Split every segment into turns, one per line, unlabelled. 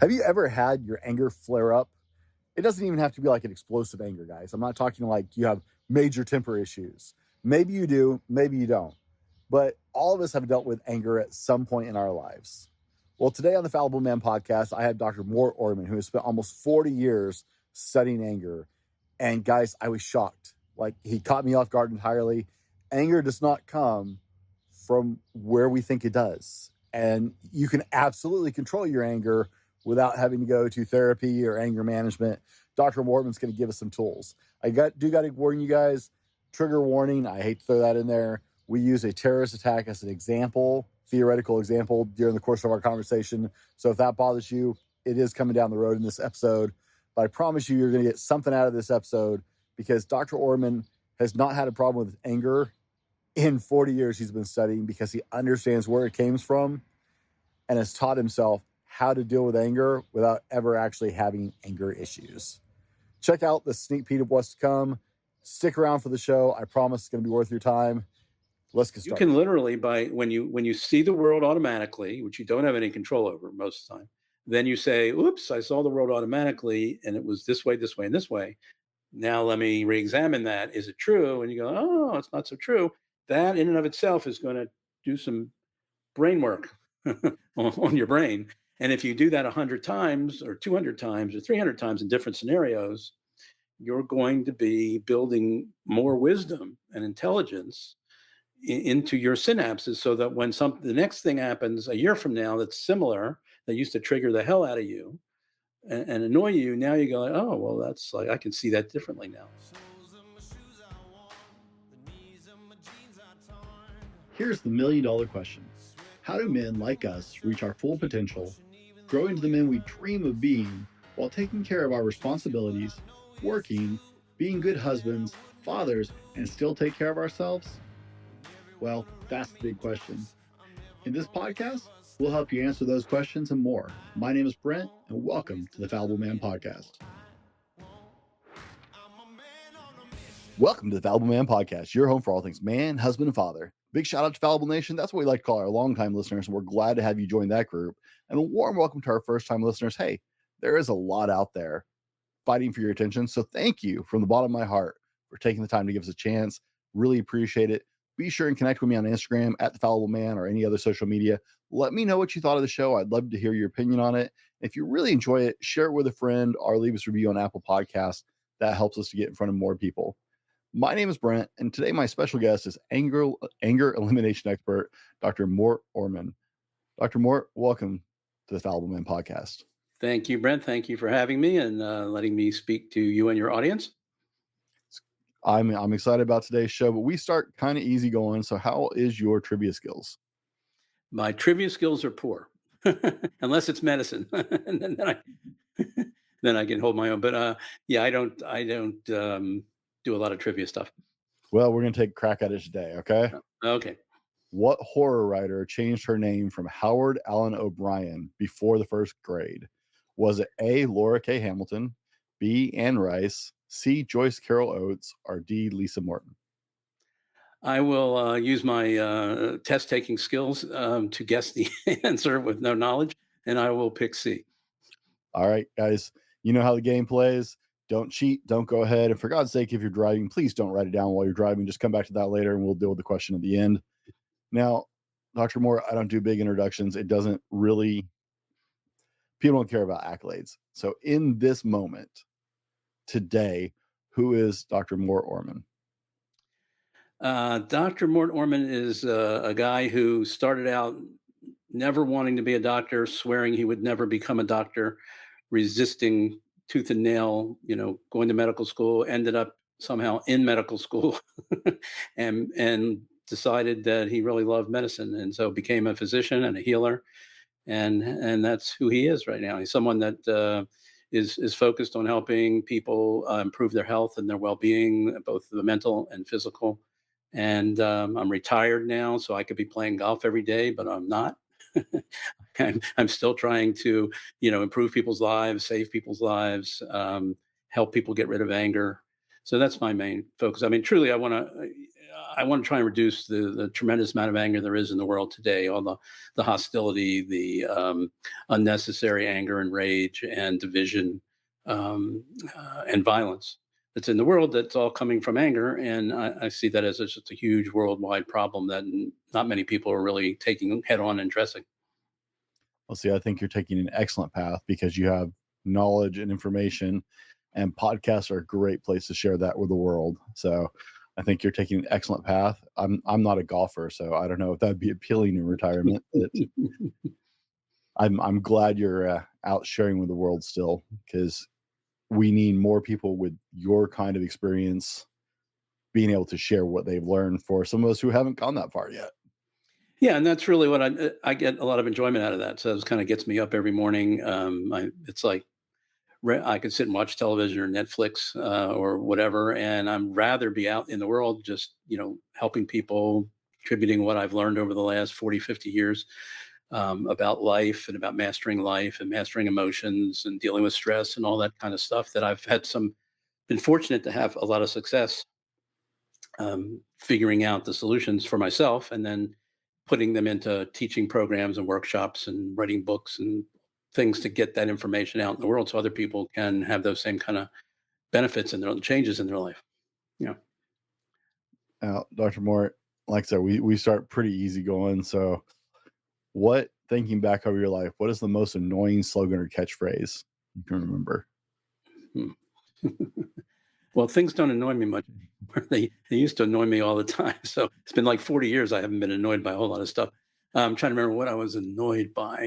Have you ever had your anger flare up? It doesn't even have to be like an explosive anger, guys. I'm not talking like you have major temper issues. Maybe you do, maybe you don't. But all of us have dealt with anger at some point in our lives. Well, today on the Fallible Man podcast, I have Dr. Mort Orman, who has spent almost 40 years studying anger. And guys, I was shocked. Like, he caught me off guard entirely. Anger does not come from where we think it does. And you can absolutely control your anger without having to go to therapy or anger management. Dr. Orman's going to give us some tools. I got to warn you guys, trigger warning. I hate to throw that in there. We use a terrorist attack as an example, theoretical example during the course of our conversation. So if that bothers you, it is coming down the road in this episode. But I promise you're going to get something out of this episode because Dr. Orman has not had a problem with anger in 40 years he's been studying because he understands where it came from and has taught himself how to deal with anger without ever actually having anger issues. Check out the sneak peek of what's to come. Stick around for the show. I promise it's going to be worth your time. Let's get started.
You can literally, when you see the world automatically, which you don't have any control over most of the time, then you say, oops, I saw the world automatically and it was this way, and this way. Now let me re-examine that. Is it true? And you go, oh, it's not so true. That in and of itself is going to do some brain work on your brain. And if you do that 100 times or 200 times or 300 times in different scenarios, you're going to be building more wisdom and intelligence into your synapses so that when the next thing happens a year from now that's similar, that used to trigger the hell out of you and annoy you, now you go, oh, well, that's like, I can see that differently now.
Here's the $1 million question. How do men like us reach our full potential, grow into the men we dream of being, while taking care of our responsibilities, working, being good husbands, fathers, and still take care of ourselves? Well, that's the big question. In this podcast, we'll help you answer those questions and more. My name is Brent, and welcome to the Fallible Man podcast.
Welcome to the Fallible Man podcast, your home for all things man, husband, and father. Big shout out to Fallible Nation. That's what we like to call our longtime listeners, and we're glad to have you join that group. And a warm welcome to our first-time listeners. Hey, there is a lot out there fighting for your attention, so thank you from the bottom of my heart for taking the time to give us a chance. Really appreciate it. Be sure and connect with me on Instagram at the Fallible Man or any other social media. Let me know what you thought of the show. I'd love to hear your opinion on it. If you really enjoy it, share it with a friend or leave us a review on Apple Podcasts. That helps us to get in front of more people. My name is Brent, and today my special guest is anger elimination expert, Dr. Mort Orman. Dr. Mort, welcome to the Fallible Man podcast.
Thank you, Brent. Thank you for having me and letting me speak to you and your audience.
I'm excited about today's show, but we start kind of easy going. So how is your trivia skills?
My trivia skills are poor, unless it's medicine. And then I can hold my own. But yeah, I don't do a lot of trivia stuff.
Well, we're going to take a crack at it today, okay?
Okay.
What horror writer changed her name from Howard Allen O'Brien before the first grade? Was it A, Laura K. Hamilton, B, Anne Rice, C, Joyce Carol Oates, or D, Lisa Morton?
I will use my test-taking skills to guess the answer with no knowledge, and I will pick C.
All right, guys, you know how the game plays. Don't cheat. Don't go ahead. And for God's sake, if you're driving, please don't write it down while you're driving. Just come back to that later, and we'll deal with the question at the end. Now, Dr. Moore, I don't do big introductions. It doesn't really, people don't care about accolades. So in this moment, today, who is Dr. Mort Orman?
Dr. Mort Orman is a guy who started out never wanting to be a doctor, swearing he would never become a doctor, resisting tooth and nail, going to medical school, ended up somehow in medical school and decided that he really loved medicine. And so became a physician and a healer. And that's who he is right now. He's someone that is focused on helping people improve their health and their well-being, both the mental and physical. And I'm retired now, so I could be playing golf every day, but I'm not. I'm still trying to, improve people's lives, save people's lives, help people get rid of anger. So that's my main focus. I mean, truly, I want to try and reduce the tremendous amount of anger there is in the world today, all the hostility, the unnecessary anger and rage and division, and violence that's in the world, that's all coming from anger. And I see that as just a huge worldwide problem that not many people are really taking head on and addressing.
Well, see, I think you're taking an excellent path because you have knowledge and information, and podcasts are a great place to share that with the world. So I think you're taking an excellent path. I'm not a golfer, so I don't know if that'd be appealing in retirement, but I'm glad you're out sharing with the world still, because we need more people with your kind of experience being able to share what they've learned for some of us who haven't gone that far yet.
Yeah, and that's really what I get a lot of enjoyment out of that. So it kind of gets me up every morning. It's like I could sit and watch television or Netflix or whatever, and I'm rather be out in the world, just helping people, contributing what I've learned over the last 40, 50 years about life and about mastering life and mastering emotions and dealing with stress and all that kind of stuff. That I've been fortunate to have a lot of success figuring out the solutions for myself, and then putting them into teaching programs and workshops and writing books and things to get that information out in the world so other people can have those same kind of benefits and their changes in their life. Yeah.
Dr. Mort, like I said, we start pretty easy going. So thinking back over your life, what is the most annoying slogan or catchphrase you can remember?
Well, things don't annoy me much anymore. They used to annoy me all the time. So it's been like 40 years I haven't been annoyed by a whole lot of stuff. I'm trying to remember what I was annoyed by.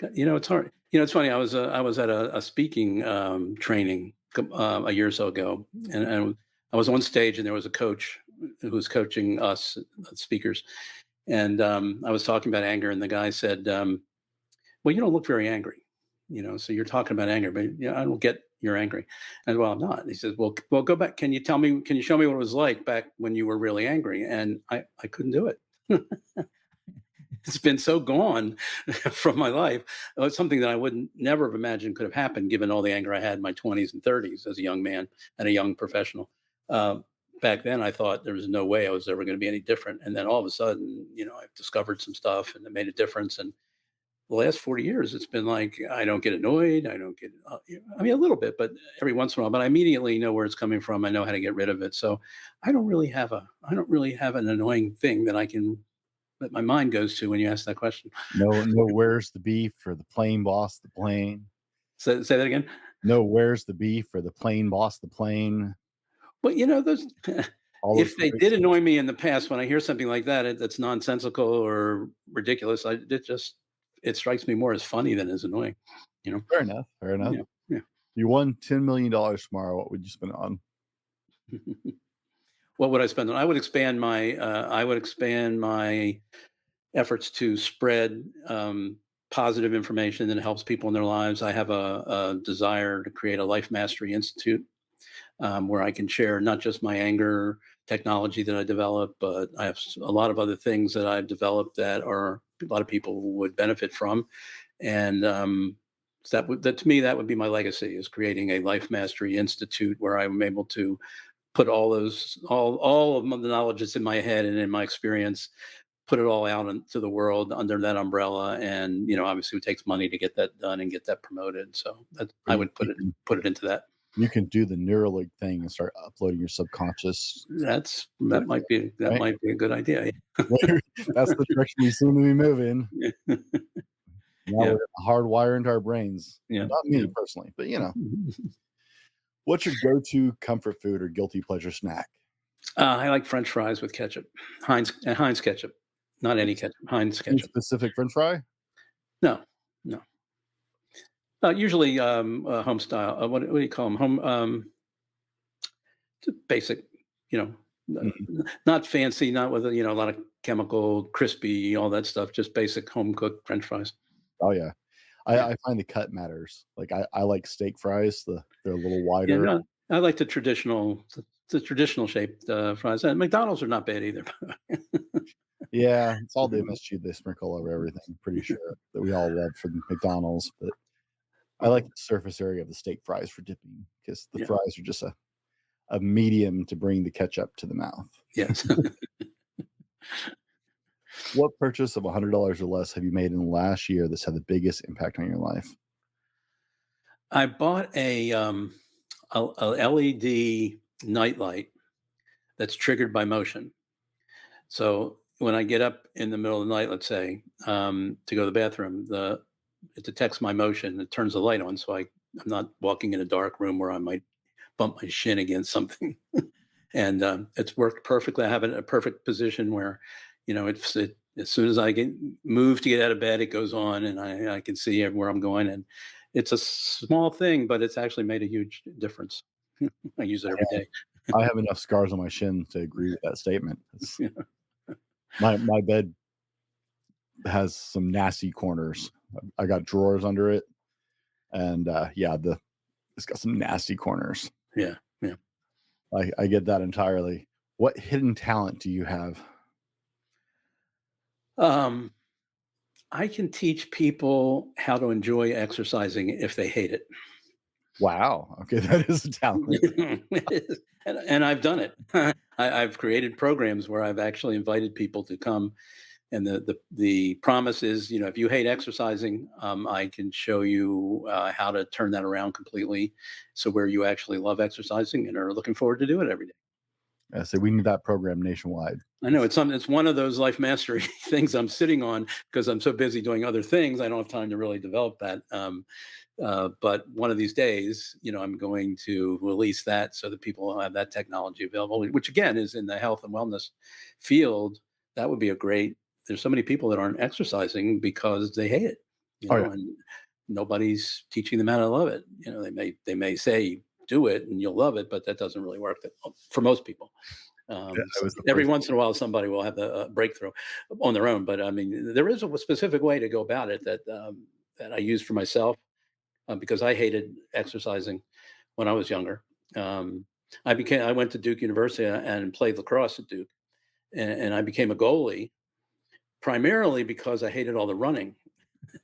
It's hard. It's funny. I was at a speaking training a year or so ago, and I was on stage, and there was a coach who was coaching us speakers, and I was talking about anger, and the guy said, "Well, you don't look very angry, so you're talking about anger, but I don't get you're angry." And well, I'm not. He says, "Well, go back. Can you show me what it was like back when you were really angry?" And I couldn't do it. It's been so gone from my life. It's something that I would never have imagined could have happened, given all the anger I had in my 20s and 30s as a young man and a young professional. Back then, I thought there was no way I was ever going to be any different. And then all of a sudden, I've discovered some stuff and it made a difference. And the last 40 years, it's been like I don't get annoyed. I don't get, I mean, a little bit, but every once in a while. But I immediately know where it's coming from. I know how to get rid of it. So I don't really have an annoying thing that my mind goes to when you ask that question.
No, where's the beef for the plain boss, the plane?
Say that again.
No, where's the beef for the plain boss, the plane?
Well, those if they did annoy me in the past, when I hear something like that, that's nonsensical or ridiculous, it strikes me more as funny than as annoying.
Fair enough.
Yeah.
You won $10 million tomorrow. What would you spend it on?
What would I spend on? I would expand my efforts to spread positive information that helps people in their lives. I have a desire to create a life mastery institute where I can share not just my anger technology that I developed, but I have a lot of other things that I've developed that a lot of people would benefit from. And so that to me, that would be my legacy, is creating a life mastery institute where I'm able to put all of the knowledge that's in my head and in my experience, put it all out into the world under that umbrella. And obviously it takes money to get that done and get that promoted. So I would put it into that.
You can do the Neuralink thing and start uploading your subconscious.
That might be a good idea.
That's the direction we seem to be moving. Now we're hardwired into our brains.
Yeah.
Not me personally, but What's your go-to comfort food or guilty pleasure snack?
I like French fries with ketchup, Heinz ketchup, not any ketchup, Heinz
Any
ketchup.
specific French fry?
No. Usually home style. What do you call them? Home, just basic. Not fancy, not with a lot of chemical, crispy, all that stuff. Just basic home cooked French fries.
Oh yeah. I find the cut matters. Like I like steak fries. They're a little wider.
Yeah, no, I like the traditional shaped fries. And McDonald's are not bad either.
Yeah, it's all the MSG they sprinkle over everything. I'm pretty sure that we all love from McDonald's, but I like the surface area of the steak fries for dipping, because the fries are just a a medium to bring the ketchup to the mouth.
Yes.
What purchase of $100 or less have you made in the last year that's had the biggest impact on your life?
I bought a LED nightlight that's triggered by motion. So when I get up in the middle of the night, let's say, to go to the bathroom, it detects my motion. It turns the light on, so I'm not walking in a dark room where I might bump my shin against something. And it's worked perfectly. I have it in a perfect position where, as soon as I move to get out of bed, it goes on, and I can see where I'm going. And it's a small thing, but it's actually made a huge difference. I use it every day.
I have enough scars on my shin to agree with that statement.
Yeah.
My bed has some nasty corners. I got drawers under it, and it's got some nasty corners.
Yeah. Yeah.
I get that entirely. What hidden talent do you have?
I can teach people how to enjoy exercising if they hate it.
Wow. Okay, that is a talent.
and I've done it. I've created programs where I've actually invited people to come, and the promise is, if you hate exercising, I can show you how to turn that around completely, so where you actually love exercising and are looking forward to do it every day.
I say we need that program nationwide.
I know it's one of those life mastery things I'm sitting on because I'm so busy doing other things. I don't have time to really develop that. But one of these days, I'm going to release that so that people will have that technology available, which again is in the health and wellness field. That would be there's so many people that aren't exercising because they hate it, and nobody's teaching them how to love it. They may say do it and you'll love it, but that doesn't really work for most people. Every once in a while, somebody will have a breakthrough on their own. But I mean, there is a specific way to go about it that I use for myself because I hated exercising when I was younger. I went to Duke University and played lacrosse at Duke, and I became a goalie primarily because I hated all the running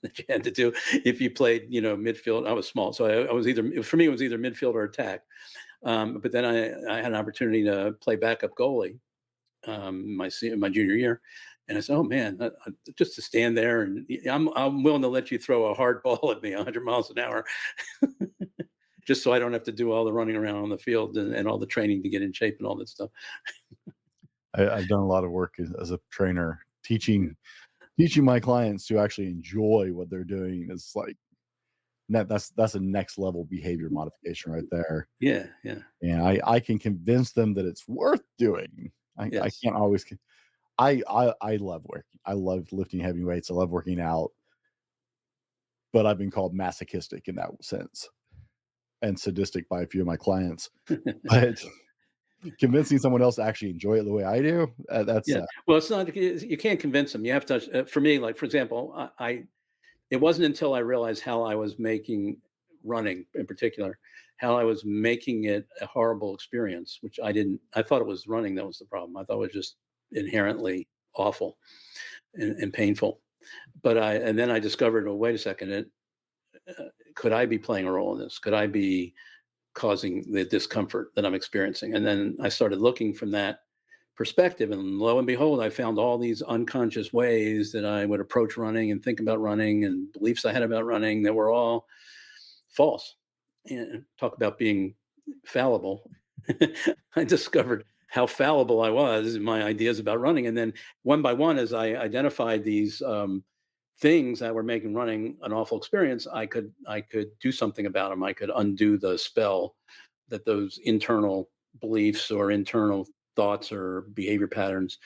that you had to do if you played, midfield. I was small, so it was either midfield or attack. But then I had an opportunity to play backup goalie my junior year, and I said, "Oh man, just to stand there and I'm willing to let you throw a hard ball at me 100 miles an hour, just so I don't have to do all the running around on the field and all the training to get in shape and all that stuff."
I've done a lot of work as a trainer, teaching my clients to actually enjoy what they're doing. Is like that's a next level behavior modification right there.
Yeah, yeah.
And I can convince them that it's worth doing. I
Yes.
can't always. I love working. I love lifting heavy weights. I love working out. But I've been called masochistic in that sense, and sadistic by a few of my clients. But convincing someone else to actually enjoy it the way I do, that's
Yeah. Well, it's not. You can't convince them. You have to. For me, like for example, it wasn't until I realized how I was making running, in particular, how I was making it a horrible experience, which I didn't. I thought it was running that was the problem. I thought it was just inherently awful and painful. And then I discovered, oh, wait a second, could I be playing a role in this? Could I be causing the discomfort that I'm experiencing? And then I started looking from that perspective, and lo and behold, I found all these unconscious ways that I would approach running and think about running and beliefs I had about running that were all false. And talk about being fallible. I discovered how fallible I was in my ideas about running. And then one by one, as I identified these things that were making running an awful experience, I could do something about them. I could undo the spell that those internal beliefs or internal thoughts or behavior patterns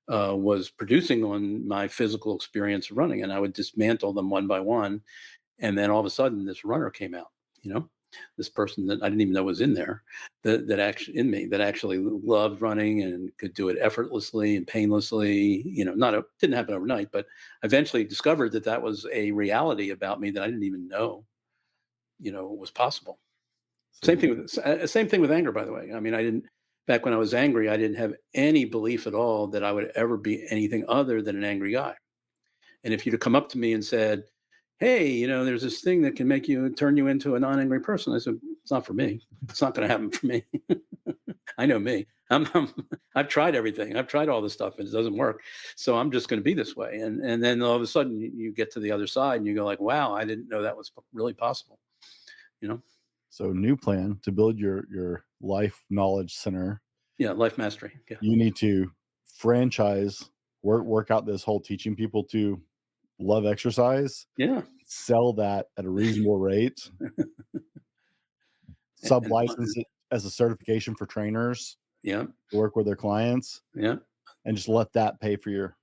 was producing on my physical experience of running, and I would dismantle them one by one. And then all of a sudden, this runner came out. This person that I didn't even know was in there, that actually in me, that actually loved running and could do it effortlessly and painlessly. Didn't happen overnight, but eventually discovered that was a reality about me that I didn't even know, was possible. Same thing with anger, by the way. I mean, back when I was angry, I didn't have any belief at all that I would ever be anything other than an angry guy. And if you'd have come up to me and said, "Hey, there's this thing that can turn you into a non-angry person," I said, "It's not for me. It's not going to happen for me." I know me. I've tried everything. I've tried all this stuff and it doesn't work. So I'm just going to be this way. And then all of a sudden you get to the other side and you go like, wow, I didn't know that was really possible. You know?
So new plan to build your life knowledge center.
Yeah. Life mastery. Yeah.
You need to franchise, work out this whole teaching people to love exercise,
Yeah.
sell that at a reasonable rate, sub
And
license it as a certification for trainers
yeah.
to work with their clients,
Yeah.
and just let that pay for your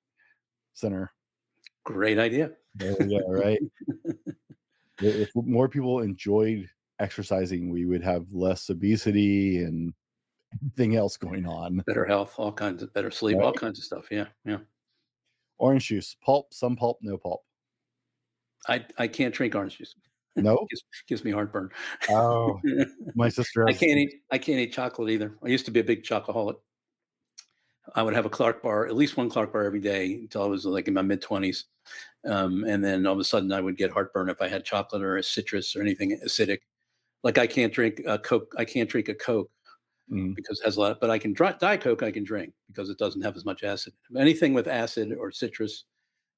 center.
Great idea.
There we go, right? If more people enjoyed exercising, we would have less obesity and everything else going on.
Better health, all kinds of better sleep,
Right?
all kinds of stuff. Yeah. Yeah.
Orange juice, pulp, some pulp, no pulp.
I can't drink orange juice.
No?
Gives me heartburn.
Oh, my sister has.
I can't eat chocolate either. I used to be a big chocoholic. I would have a Clark bar, at least one Clark bar every day until I was like in my mid 20s. And then all of a sudden I would get heartburn if I had chocolate or a citrus or anything acidic. Like I can't drink a Coke. I can't drink a Coke
Mm.
because it has a lot, but I can Diet Coke I can drink because it doesn't have as much acid. Anything with acid or citrus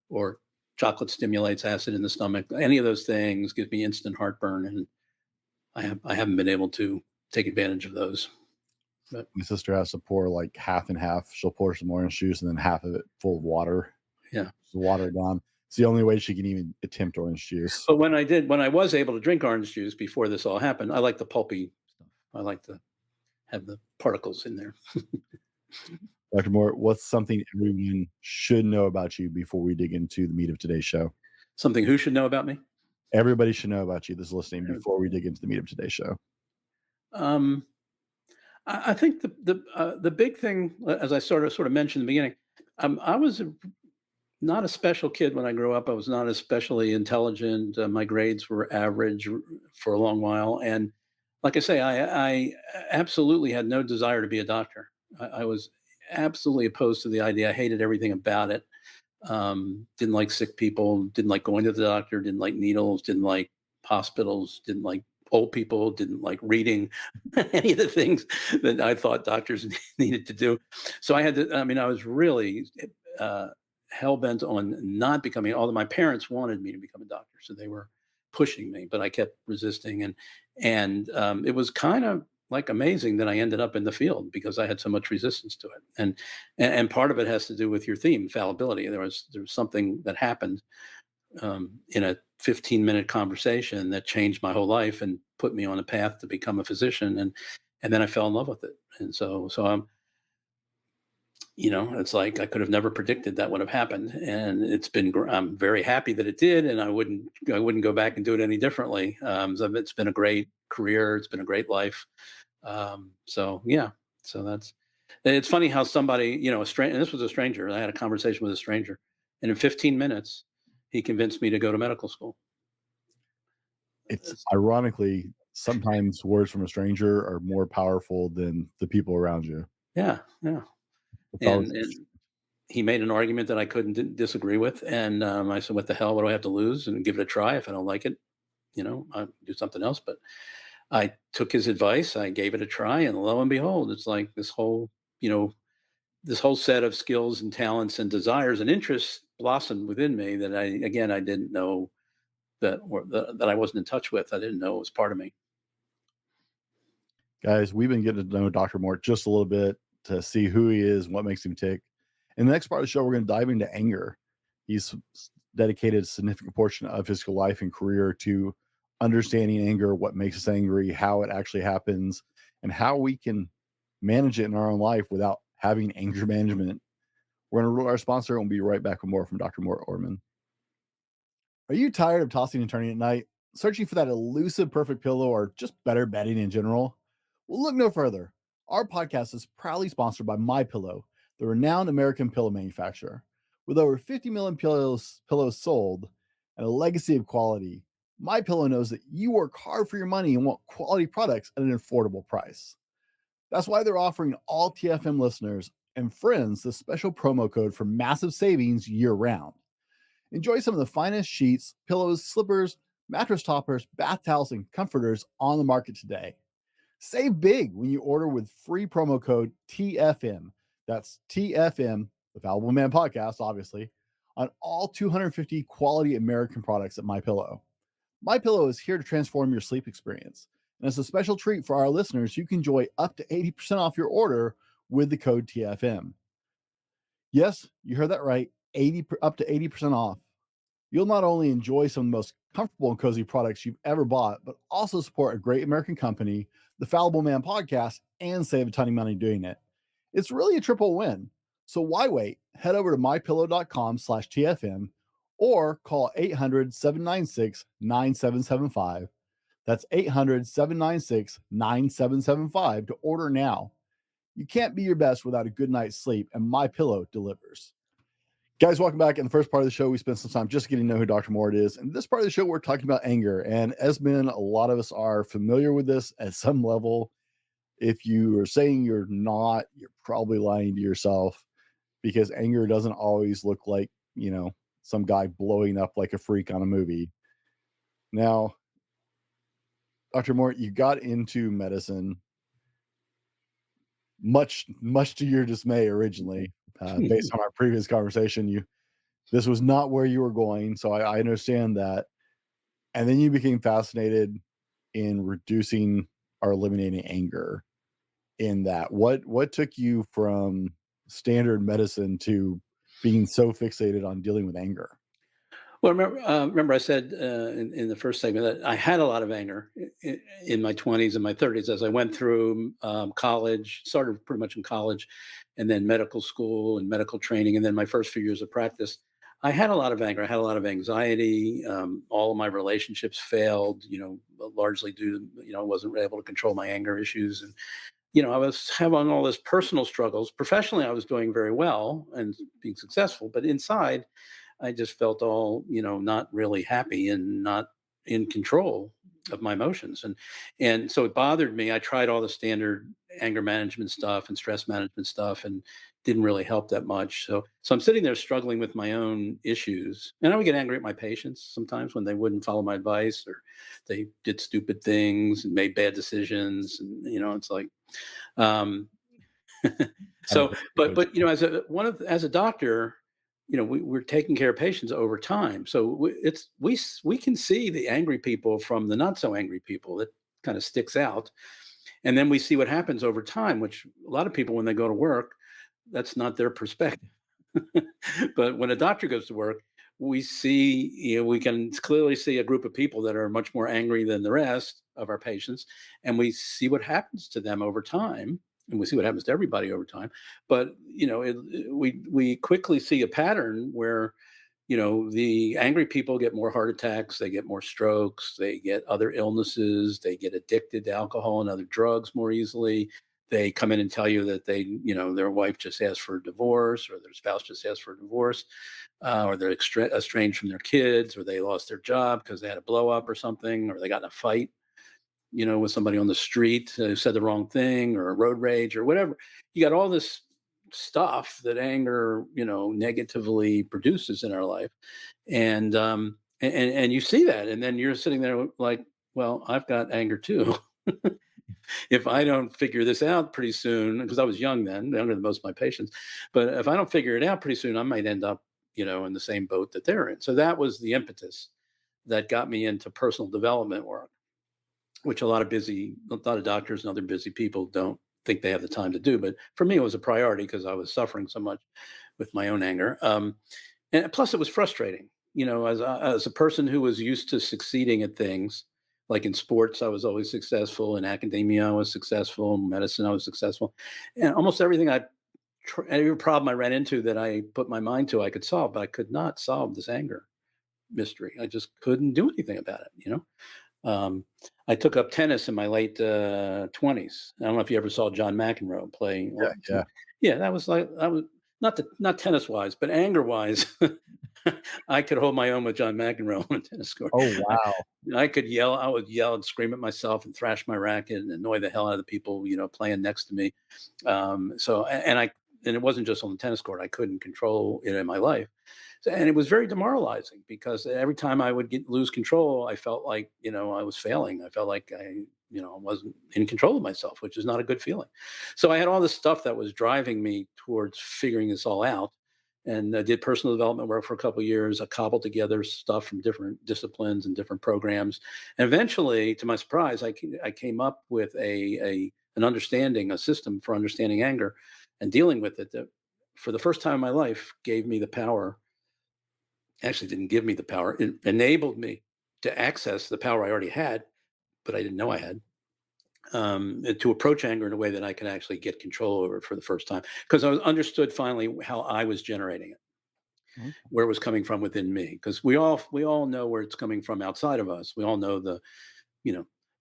or chocolate stimulates acid in the stomach. Any of those things gives me instant heartburn. And I haven't been able to take advantage of those. But
My sister has to pour like half and half. She'll pour some orange juice and then half of it full of water.
yeah.
Just water it down. It's the only way she can even attempt orange juice.
But when I was able to drink orange juice before this all happened, I like the pulpy stuff. I like to have the particles in there.
Dr. Mort, what's something everyone should know about you before we dig into the meat of today's show?
Something who should know about me?
Everybody should know about you that's listening before we dig into the meat of today's show.
Um, I think the big thing, as I sort of mentioned in the beginning, I was not a special kid when I grew up. I was not especially intelligent. My grades were average for a long while, and like I say, I absolutely had no desire to be a doctor. I was absolutely opposed to the idea. I hated everything about it. Didn't like sick people. Didn't like going to the doctor. Didn't like needles. Didn't like hospitals. Didn't like old people. Didn't like reading. Any of the things that I thought doctors needed to do. So I had to. I mean, I was really hell bent on not becoming. Although my parents wanted me to become a doctor, so they were pushing me, but I kept resisting, and it was kind of like amazing that I ended up in the field because I had so much resistance to it, and part of it has to do with your theme, fallibility. There was something that happened in a 15-minute conversation that changed my whole life and put me on a path to become a physician, and then I fell in love with it, and so I'm. It's like I could have never predicted that would have happened, and I'm very happy that it did, and I wouldn't go back and do it any differently. So it's been a great career, it's been a great life. So yeah, so it's funny how somebody, a stranger, and this was a stranger. I had a conversation with a stranger, and in 15 minutes, he convinced me to go to medical school.
It's ironically sometimes words from a stranger are more powerful than the people around you.
Yeah, yeah, and he made an argument that I couldn't disagree with, and I said, "What the hell? What do I have to lose? And give it a try. If I don't like it, I'll do something else." But I took his advice. I gave it a try, and lo and behold, it's like this whole set of skills and talents and desires and interests blossomed within me that I didn't know that I wasn't in touch with. I didn't know it was part of me.
Guys, we've been getting to know Dr. Mort just a little bit to see who he is and what makes him tick. In the next part of the show, we're going to dive into anger. He's dedicated a significant portion of his life and career to understanding anger, what makes us angry, how it actually happens, and how we can manage it in our own life without having anger management. We're going to rule our sponsor and we'll be right back with more from Dr. Mort Orman. Are you tired of tossing and turning at night, searching for that elusive perfect pillow or just better bedding in general? Well, look no further. Our podcast is proudly sponsored by MyPillow, the renowned American pillow manufacturer. With over 50 million pillows sold and a legacy of quality, MyPillow knows that you work hard for your money and want quality products at an affordable price. That's why they're offering all TFM listeners and friends the special promo code for massive savings year-round. Enjoy some of the finest sheets, pillows, slippers, mattress toppers, bath towels, and comforters on the market today. Save big when you order with free promo code TFM. That's TFM, the Fallible Man podcast, obviously, on all 250 quality American products at MyPillow. MyPillow is here to transform your sleep experience. And as a special treat for our listeners, you can enjoy up to 80% off your order with the code TFM. Yes, you heard that right. Up to 80% off. You'll not only enjoy some of the most comfortable and cozy products you've ever bought, but also support a great American company, the Fallible Man podcast, and save a ton of money doing it. It's really a triple win. So why wait? Head over to mypillow.com/TFM or call 800-796-9775. That's 800-796-9775 to order now. You can't be your best without a good night's sleep, and MyPillow delivers. Guys, welcome back. In the first part of the show, we spent some time just getting to know who Dr. Mort is. And this part of the show, we're talking about anger. And as men, a lot of us are familiar with this at some level. If you are saying you're not, you're probably lying to yourself, because anger doesn't always look like, some guy blowing up like a freak on a movie. Now, Dr. Mort, you got into medicine much to your dismay originally, based on our previous conversation. This was not where you were going, so I understand that. And then you became fascinated in reducing or eliminating anger. In that, what took you from standard medicine to being so fixated on dealing with anger?
Well, remember I said in the first segment that I had a lot of anger in my 20s and my 30s as I went through college, started pretty much in college, and then medical school and medical training, and then my first few years of practice. I had a lot of anger. I had a lot of anxiety. All of my relationships failed, largely due to, I wasn't able to control my anger issues. And, I was having all this personal struggles. Professionally, I was doing very well and being successful, but inside, I just felt all, not really happy and not in control of my emotions. And so it bothered me. I tried all the standard anger management stuff and stress management stuff and didn't really help that much. So I'm sitting there struggling with my own issues. And I would get angry at my patients sometimes when they wouldn't follow my advice or they did stupid things and made bad decisions. And, it's like, um, so, but as a doctor, we're taking care of patients over time. So we can see the angry people from the not so angry people. That kind of sticks out, and then we see what happens over time. Which a lot of people, when they go to work, that's not their perspective. But when a doctor goes to work, we see, we can clearly see a group of people that are much more angry than the rest of our patients, and we see what happens to them over time, and we see what happens to everybody over time. But we quickly see a pattern where the angry people get more heart attacks, they get more strokes, they get other illnesses, they get addicted to alcohol and other drugs more easily. They come in and tell you that their wife just asked for a divorce, or their spouse just asked for a divorce, or they're estranged from their kids, or they lost their job because they had a blow up or something, or they got in a fight, with somebody on the street who said the wrong thing, or a road rage, or whatever. You got all this stuff that anger, negatively produces in our life, and you see that, and then you're sitting there like, well, I've got anger too. If I don't figure this out pretty soon, because I was young then, younger than most of my patients, but if I don't figure it out pretty soon, I might end up, in the same boat that they're in. So that was the impetus that got me into personal development work, which a lot of doctors and other busy people don't think they have the time to do. But for me, it was a priority because I was suffering so much with my own anger. And plus, it was frustrating. As a person who was used to succeeding at things, like in sports, I was always successful. In academia, I was successful. In medicine, I was successful. And almost every problem I ran into that I put my mind to, I could solve, but I could not solve this anger mystery. I just couldn't do anything about it. I took up tennis in my late 20s. I don't know if you ever saw John McEnroe play.
Yeah.
Yeah, that was not tennis wise, but anger wise. I could hold my own with John McEnroe on a tennis court.
Oh, wow.
I could yell. I would yell and scream at myself and thrash my racket and annoy the hell out of the people, playing next to me. And it wasn't just on the tennis court. I couldn't control it in my life. And it was very demoralizing because every time I would lose control, I felt like, I was failing. I felt like I I wasn't in control of myself, which is not a good feeling. So I had all this stuff that was driving me towards figuring this all out. And I did personal development work for a couple of years. I cobbled together stuff from different disciplines and different programs. And eventually, to my surprise, I came up with an understanding, a system for understanding anger and dealing with it that for the first time in my life gave me the power. Actually didn't give me the power. It enabled me to access the power I already had, but I didn't know I had, to approach anger in a way that I could actually get control over it for the first time. Because I understood finally how I was generating it,
Okay.
where it was coming from within me. Because we all know where it's coming from outside of us. We all know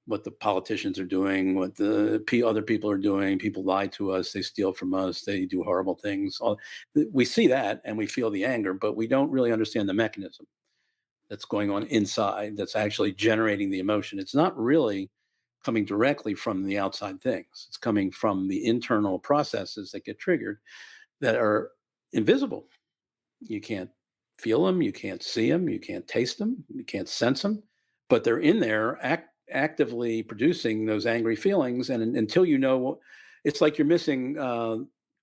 what the politicians are doing, what the other people are doing. People lie to us, they steal from us, they do horrible things. We see that and we feel the anger, but we don't really understand the mechanism that's going on inside that's actually generating the emotion. It's not really coming directly from the outside things. It's coming from the internal processes that get triggered that are invisible. You can't feel them, you can't see them, you can't taste them, you can't sense them, but they're in there actively producing those angry feelings. And until it's like you're missing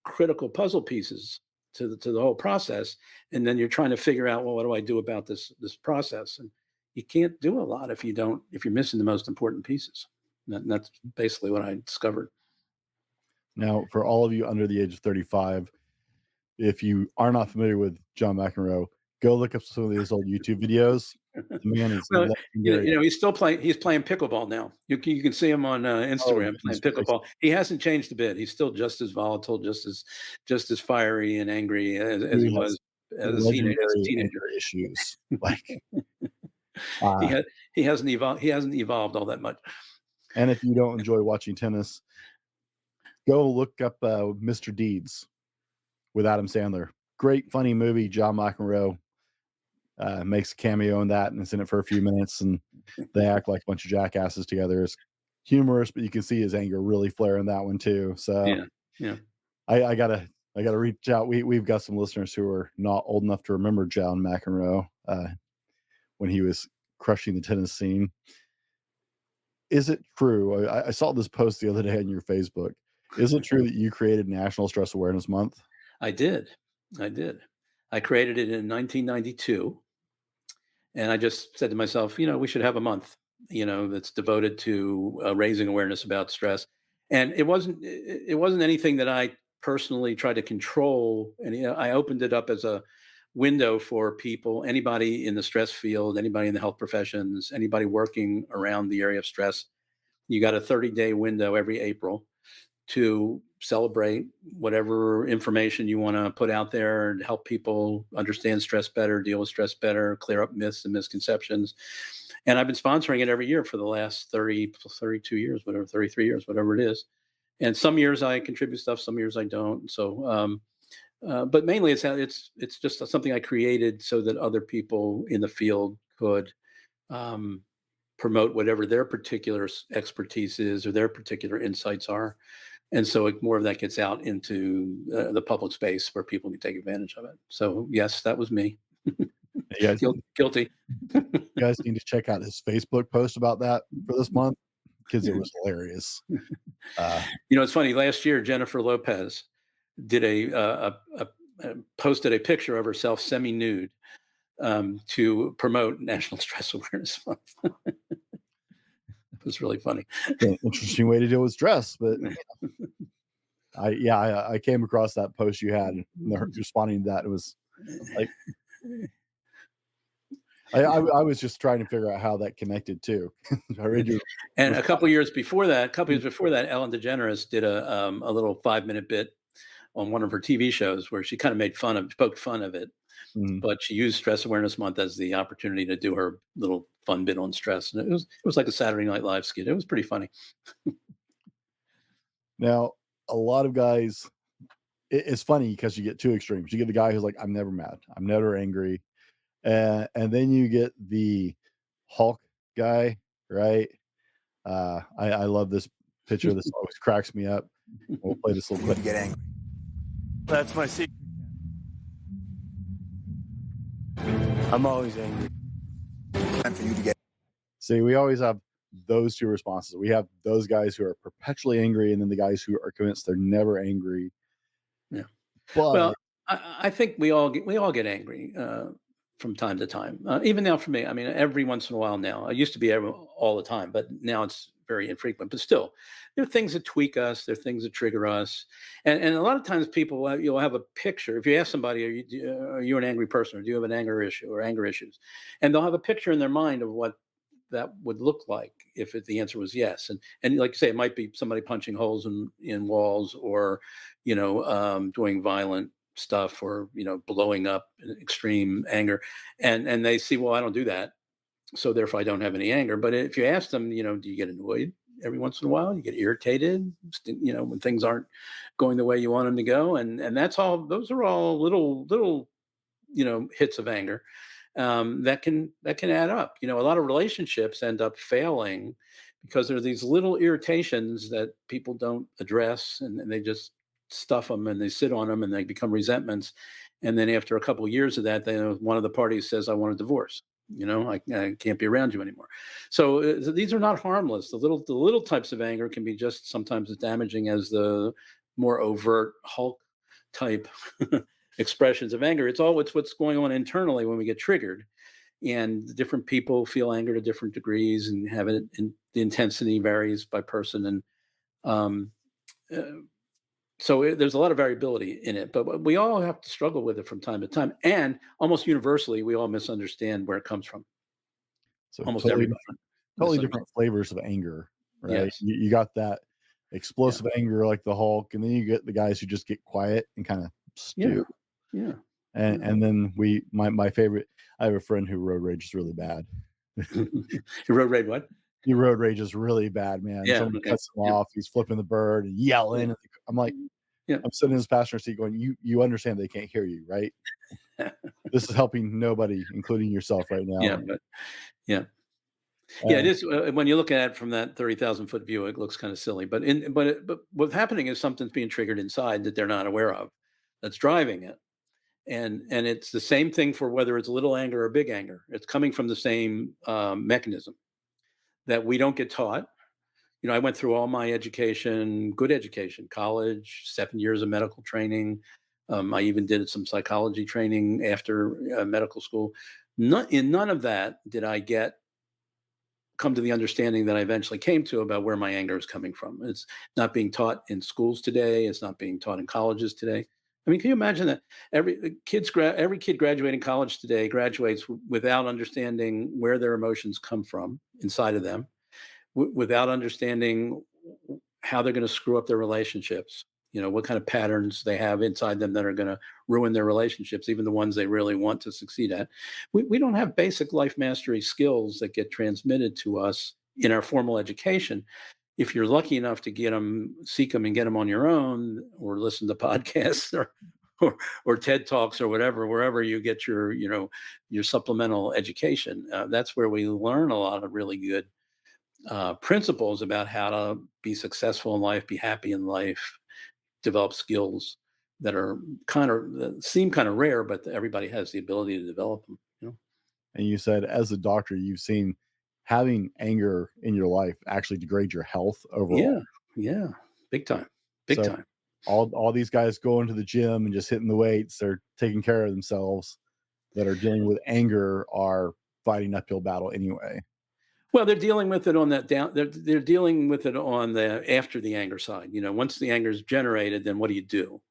critical puzzle pieces to the whole process, and then you're trying to figure out, well, what do I do about this process? And you can't do a lot if you're missing the most important pieces. And that's basically what I discovered.
Now, for all of you under the age of 35, if you are not familiar with John McEnroe, go look up some of his old YouTube videos. The man is legendary.
He's still playing. He's playing pickleball now. You can see him on Instagram playing pickleball. He hasn't changed a bit. He's still just as volatile, just as fiery and angry as he was as a teenager.
Issues
he hasn't evolved. He hasn't evolved all that much.
And if you don't enjoy watching tennis, go look up Mr. Deeds with Adam Sandler. Great, funny movie. John McEnroe makes a cameo in that and is in it for a few minutes, and they act like a bunch of jackasses together. It's humorous, but you can see his anger really flare in that one too. So
yeah.
I gotta reach out. We've got some listeners who are not old enough to remember John McEnroe when he was crushing the tennis scene. Is it true? I saw this post the other day on your Facebook. Is it true that you created National Stress Awareness Month?
I did. I created it in 1992. And I just said to myself, we should have a month, that's devoted to raising awareness about stress. And it wasn't anything that I personally tried to control. And I opened it up as a window for people, anybody in the stress field, anybody in the health professions, anybody working around the area of stress. You got a 30-day window every April to celebrate whatever information you want to put out there and help people understand stress better, deal with stress better, clear up myths and misconceptions. And I've been sponsoring it every year for the last 32 years, 33 years, whatever it is. And some years I contribute stuff, some years I don't. So, but mainly it's just something I created so that other people in the field could promote whatever their particular expertise is or their particular insights are. And so more of that gets out into the public space where people can take advantage of it. So yes, that was me. Guilty.
You guys need to check out his Facebook post about that for this month because it was hilarious.
It's funny. Last year, Jennifer Lopez did posted a picture of herself semi-nude to promote National Stress Awareness Month. It was really funny.
Interesting way to deal with stress, but I came across that post you had and responding to that. It was like I was just trying to figure out how that connected too.
And a couple years before that, Ellen DeGeneres did a little 5-minute bit on one of her TV shows where she kind of poked fun of it. Mm-hmm. But she used Stress Awareness Month as the opportunity to do her little fun bit on stress. And it was like a Saturday Night Live skit. It was pretty funny.
Now, a lot of guys, it's funny because you get two extremes. You get the guy who's like, I'm never mad. I'm never angry. And then you get the Hulk guy, right? I love this picture. This always cracks me up. We'll play this little clip.
To get angry.
That's my secret. I'm always angry.
Time for you to get.
See, we always have those two responses. We have those guys who are perpetually angry, and then the guys who are convinced they're never angry.
Yeah.
But
Well, I think we all get angry from time to time. Even now, for me, I mean, every once in a while now. I used to be all the time, but now it's very infrequent. But still, there are things that tweak us. There are things that trigger us, and a lot of times people you'll have a picture. If you ask somebody, are you an angry person, or do you have an anger issue or anger issues, and they'll have a picture in their mind of what that would look like if the answer was yes. And like you say, it might be somebody punching holes in walls, or doing violent stuff, or blowing up in extreme anger, and they see, well, I don't do that, so therefore I don't have any anger. But if you ask them, do you get annoyed every once in a while? You get irritated, when things aren't going the way you want them to go, and that's all. Those are all little hits of anger that can add up. A lot of relationships end up failing because there are these little irritations that people don't address, and they just stuff them, and they sit on them, and they become resentments. And then after a couple of years of that, one of the parties says, "I want a divorce." I can't be around you anymore. So these are not harmless. The little types of anger can be just sometimes as damaging as the more overt Hulk type expressions of anger. It's what's going on internally when we get triggered, and different people feel anger to different degrees, and have it, and the intensity varies by person, and um, uh, so there's a lot of variability in it. But we all have to struggle with it from time to time, and almost universally, we all misunderstand where it comes from.
so
Almost
totally,
everybody
totally
misunderstands.
different flavors of anger, right?
Yes.
You got that
Yeah.
explosive anger like the Hulk, and then you get the guys who just get quiet and kind of
Yeah.
stew.
Yeah.
And then my favorite, I have a friend who road rages really bad.
You road rage what?
He road rages really bad, man.
Yeah.
Somebody
Okay.
cuts him
Yeah.
off, he's flipping the bird and yelling.
Yeah.
I'm like,
Yeah.
I'm sitting in his passenger seat going, you understand they can't hear you, right? This is helping nobody, including yourself right
Yeah.
now.
But yeah. Yeah, it
Uh,
is. When you look at it from that 30,000-foot view, it looks kind of silly. But what's happening is something's being triggered inside that they're not aware of, that's driving it. And it's the same thing for whether it's little anger or big anger. It's coming from the same mechanism that we don't get taught. I went through all my education, good education, college, 7 years of medical training. I even did some psychology training after medical school. In none of that did I come to the understanding that I eventually came to about where my anger is coming from. It's not being taught in schools today. It's not being taught in colleges today. I mean, can you imagine that every kid graduating college today graduates without understanding where their emotions come from inside of them, without understanding how they're going to screw up their relationships, what kind of patterns they have inside them that are going to ruin their relationships, even the ones they really want to succeed at. We don't have basic life mastery skills that get transmitted to us in our formal education. If you're lucky enough to seek them and get them on your own, or listen to podcasts, or TED Talks, or whatever, wherever you get your supplemental education, that's where we learn a lot of really good principles about how to be successful in life, be happy in life, develop skills that are that seem kind of rare, but everybody has the ability to develop them.
and you said, as a doctor, you've seen having anger in your life actually degrade your health overall.
Yeah, yeah, big time, big
So
time.
all these guys going to the gym and just hitting the weights, they're taking care of themselves, that are dealing with anger are fighting uphill battle anyway.
Well, they're dealing with it on that down. They're dealing with it on the after the anger side. Once the anger is generated, then what do you do?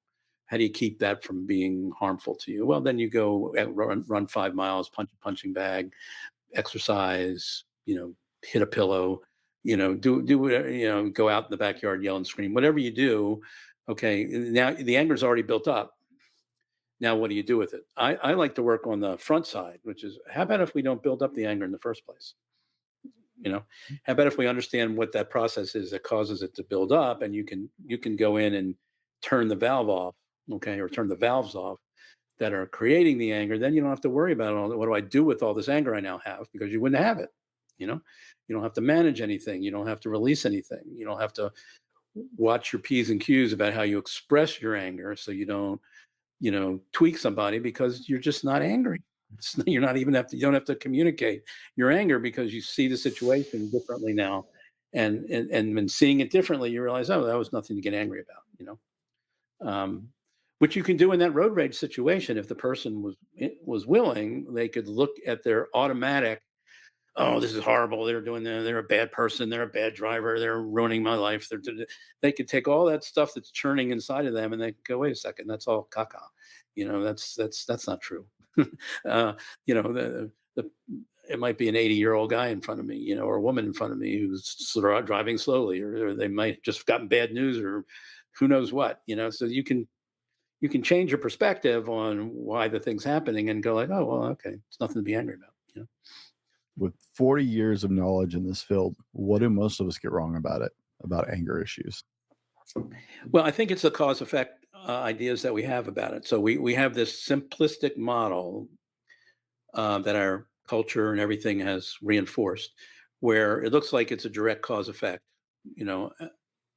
How do you keep that from being harmful to you? Well, then you go run 5 miles, punch a punching bag, exercise. Hit a pillow. Do whatever. Go out in the backyard, yell and scream. Whatever you do, okay. Now the anger's already built up. Now what do you do with it? I like to work on the front side, which is, how about if we don't build up the anger in the first place? How about if we understand what that process is that causes it to build up, and you can go in and turn the valve off, okay, or turn the valves off that are creating the anger. Then you don't have to worry about all that. What do I do with all this anger I now have? Because you wouldn't have it. You know, you don't have to manage anything. You don't have to release anything. You don't have to watch your P's and Q's about how you express your anger, so you don't tweak somebody, because you're just not angry. You don't have to communicate your anger because you see the situation differently now. And when seeing it differently, you realize, oh, that was nothing to get angry about, which you can do in that road rage situation. If the person was willing, they could look at their automatic, oh, this is horrible. They're doing that. They're a bad person. They're a bad driver. They're ruining my life. They could take all that stuff that's churning inside of them and they could go, wait a second, that's all caca. That's not true. uh, it might be an 80-year-old guy in front of me, or a woman in front of me who's driving slowly, or they might just gotten bad news, or who knows what, so you can change your perspective on why the thing's happening and go like, oh, well, okay, it's nothing to be angry about.
With 40 years of knowledge in this field, what do most of us get wrong about it, about anger issues?
Well, I think it's the cause effect ideas that we have about it. So we have this simplistic model that our culture and everything has reinforced, where it looks like it's a direct cause effect.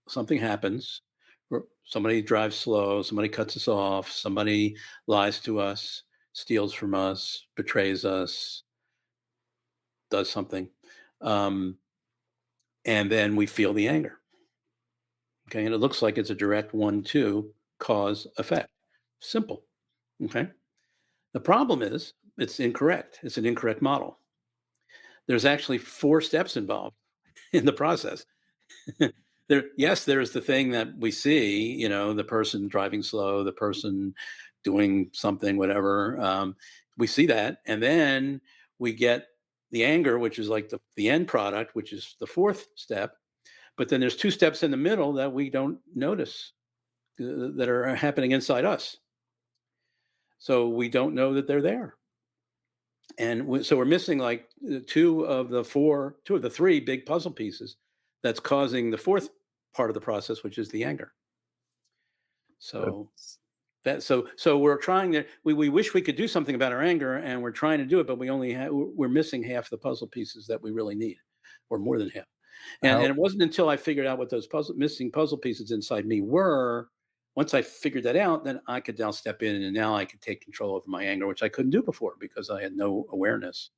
Something happens, or somebody drives slow, somebody cuts us off, somebody lies to us, steals from us, betrays us, does something. And then we feel the anger. Okay. And it looks like it's a direct 1-2 cause effect. Simple. Okay. The problem is it's incorrect. It's an incorrect model. There's actually 4 steps involved in the process. There's the thing that we see, the person driving slow, the person doing something, whatever. We see that. And then we get the anger, which is like the end product, which is the 4th step. But then there's 2 steps in the middle that we don't notice that are happening inside us. So we don't know that they're there. And so we're missing like 2 of the 3 big puzzle pieces that's causing the 4th part of the process, which is the anger. So so we're trying to, we wish we could do something about our anger, and we're trying to do it, but we're missing half the puzzle pieces that we really need, or more than half. And it wasn't until I figured out what those missing puzzle pieces inside me were. Once I figured that out, then I could now step in, and now I could take control over my anger, which I couldn't do before because I had no awareness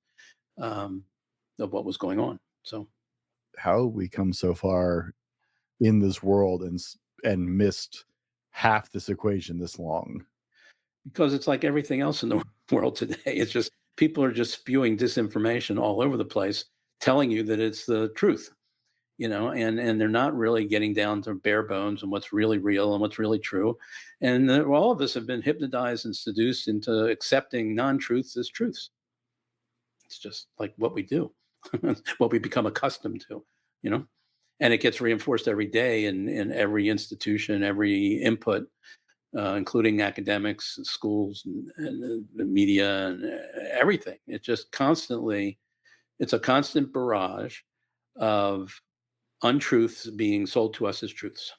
of what was going on. So
how we come so far in this world and missed half this equation this long?
Because it's like everything else in the world today. It's just people are just spewing disinformation all over the place, telling you that it's the truth, and they're not really getting down to bare bones and what's really real and what's really true. And all of us have been hypnotized and seduced into accepting non-truths as truths. It's just like what we do, what we become accustomed to, and it gets reinforced every day in every institution, every input, including academics, and schools, and the media, and everything. It just constantly, it's a constant barrage of untruths being sold to us as truths.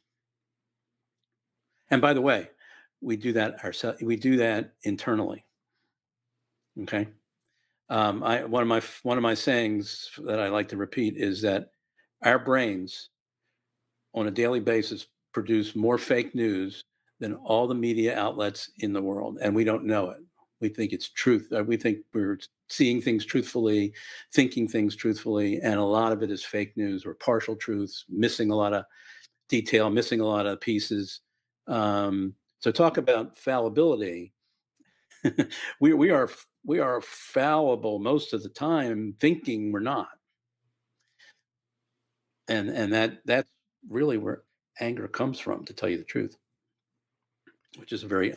And by the way, we do that ourselves. We do that internally. Okay. One of my sayings that I like to repeat is that our brains, on a daily basis, produce more fake news than all the media outlets in the world, and we don't know it. We think it's truth. We think we're seeing things truthfully, thinking things truthfully, and a lot of it is fake news or partial truths, missing a lot of detail, missing a lot of pieces. So talk about fallibility. we are fallible most of the time, thinking we're not, and that's really where anger comes from, to tell you the truth, which is a very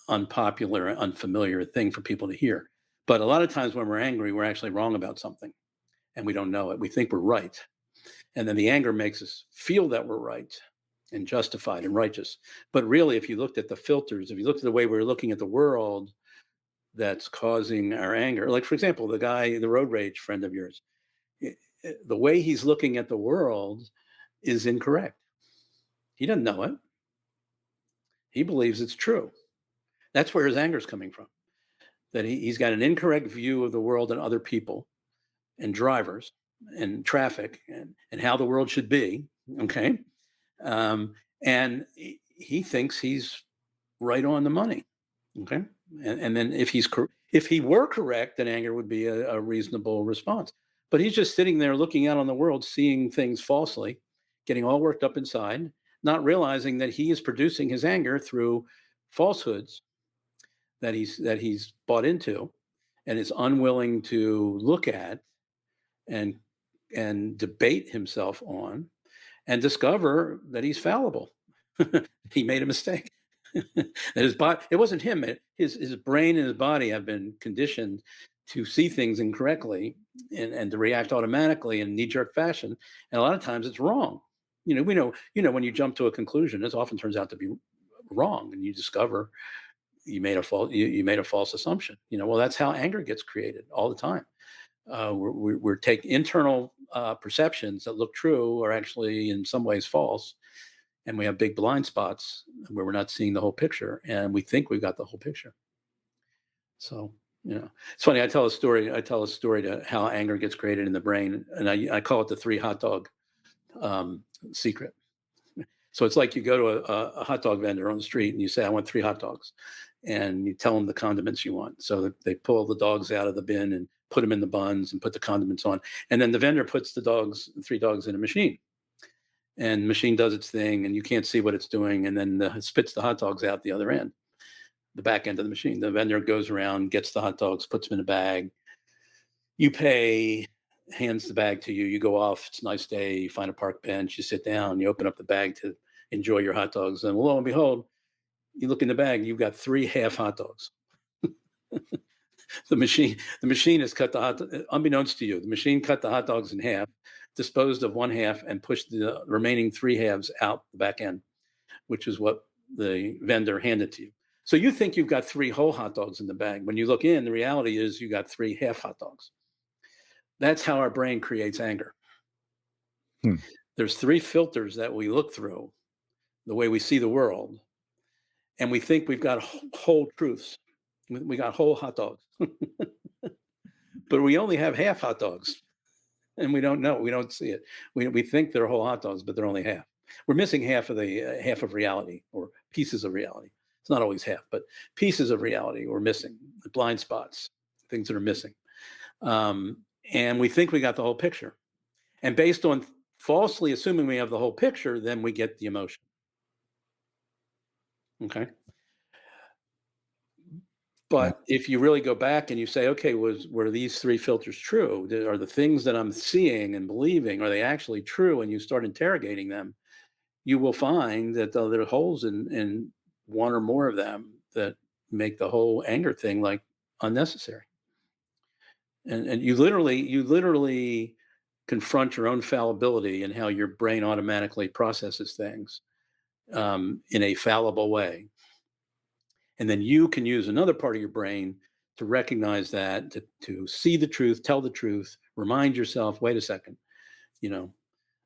unpopular, unfamiliar thing for people to hear. But a lot of times when we're angry, we're actually wrong about something, and we don't know it. We think we're right, and then the anger makes us feel that we're right and justified and righteous. But really, if you looked at the filters, if you looked at the way we're looking at the world that's causing our anger, like, for example, the road rage friend of yours, the way he's looking at the world is incorrect. He doesn't know it. He believes it's true. That's where his anger is coming from. That he's got an incorrect view of the world and other people and drivers and traffic and how the world should be. Okay. And he thinks he's right on the money. Okay. And then if If he were correct, then anger would be a reasonable response. But he's just sitting there looking out on the world, seeing things falsely, getting all worked up inside, not realizing that he is producing his anger through falsehoods that he's bought into and is unwilling to look at and debate himself on and discover that he's fallible. He made a mistake. That his body, it wasn't him. His brain and his body have been conditioned to see things incorrectly and to react automatically in knee-jerk fashion. And a lot of times it's wrong. We know when you jump to a conclusion, this often turns out to be wrong, and you discover you made a false assumption. Well, that's how anger gets created all the time. We're take internal perceptions that look true are actually in some ways false, and we have big blind spots where we're not seeing the whole picture, and we think we've got the whole picture. So it's funny. I tell a story to how anger gets created in the brain, and I call it the 3 hot dog secret. So it's like you go to a hot dog vendor on the street and you say, I want 3 hot dogs. And you tell them the condiments you want. So they pull the dogs out of the bin and put them in the buns and put the condiments on. And then the vendor puts the 3 dogs in a machine. And the machine does its thing and you can't see what it's doing. And then it spits the hot dogs out the other end, the back end of the machine. The vendor goes around, gets the hot dogs, puts them in a bag. You pay, hands the bag to you. You go off. It's a nice day. You find a park bench. You sit down. You open up the bag to enjoy your hot dogs. And lo and behold, you look in the bag. You've got 3 half hot dogs. The machine has cut unbeknownst to you. The machine cut the hot dogs in half, disposed of 1 half, and pushed the remaining 3 halves out the back end, which is what the vendor handed to you. So you think you've got 3 whole hot dogs in the bag. When you look in, the reality is you got 3 half hot dogs. That's how our brain creates anger. There's 3 filters that we look through, the way we see the world, and we think we've got whole truths. We got whole hot dogs, but we only have half hot dogs, and we don't know. We don't see it. We think they're whole hot dogs, but they're only half. We're missing half of reality, or pieces of reality. It's not always half, but pieces of reality we're missing, the blind spots, things that are missing. And we think we got the whole picture. And based on falsely assuming we have the whole picture, then we get the emotion. Okay. But if you really go back and you say, okay, were these 3 filters true? Are the things that I'm seeing and believing, are they actually true? And you start interrogating them, you will find that there are holes in 1 or more of them that make the whole anger thing like unnecessary. And you literally confront your own fallibility and how your brain automatically processes things in a fallible way. And then you can use another part of your brain to recognize that, to see the truth, tell the truth, remind yourself, wait a second,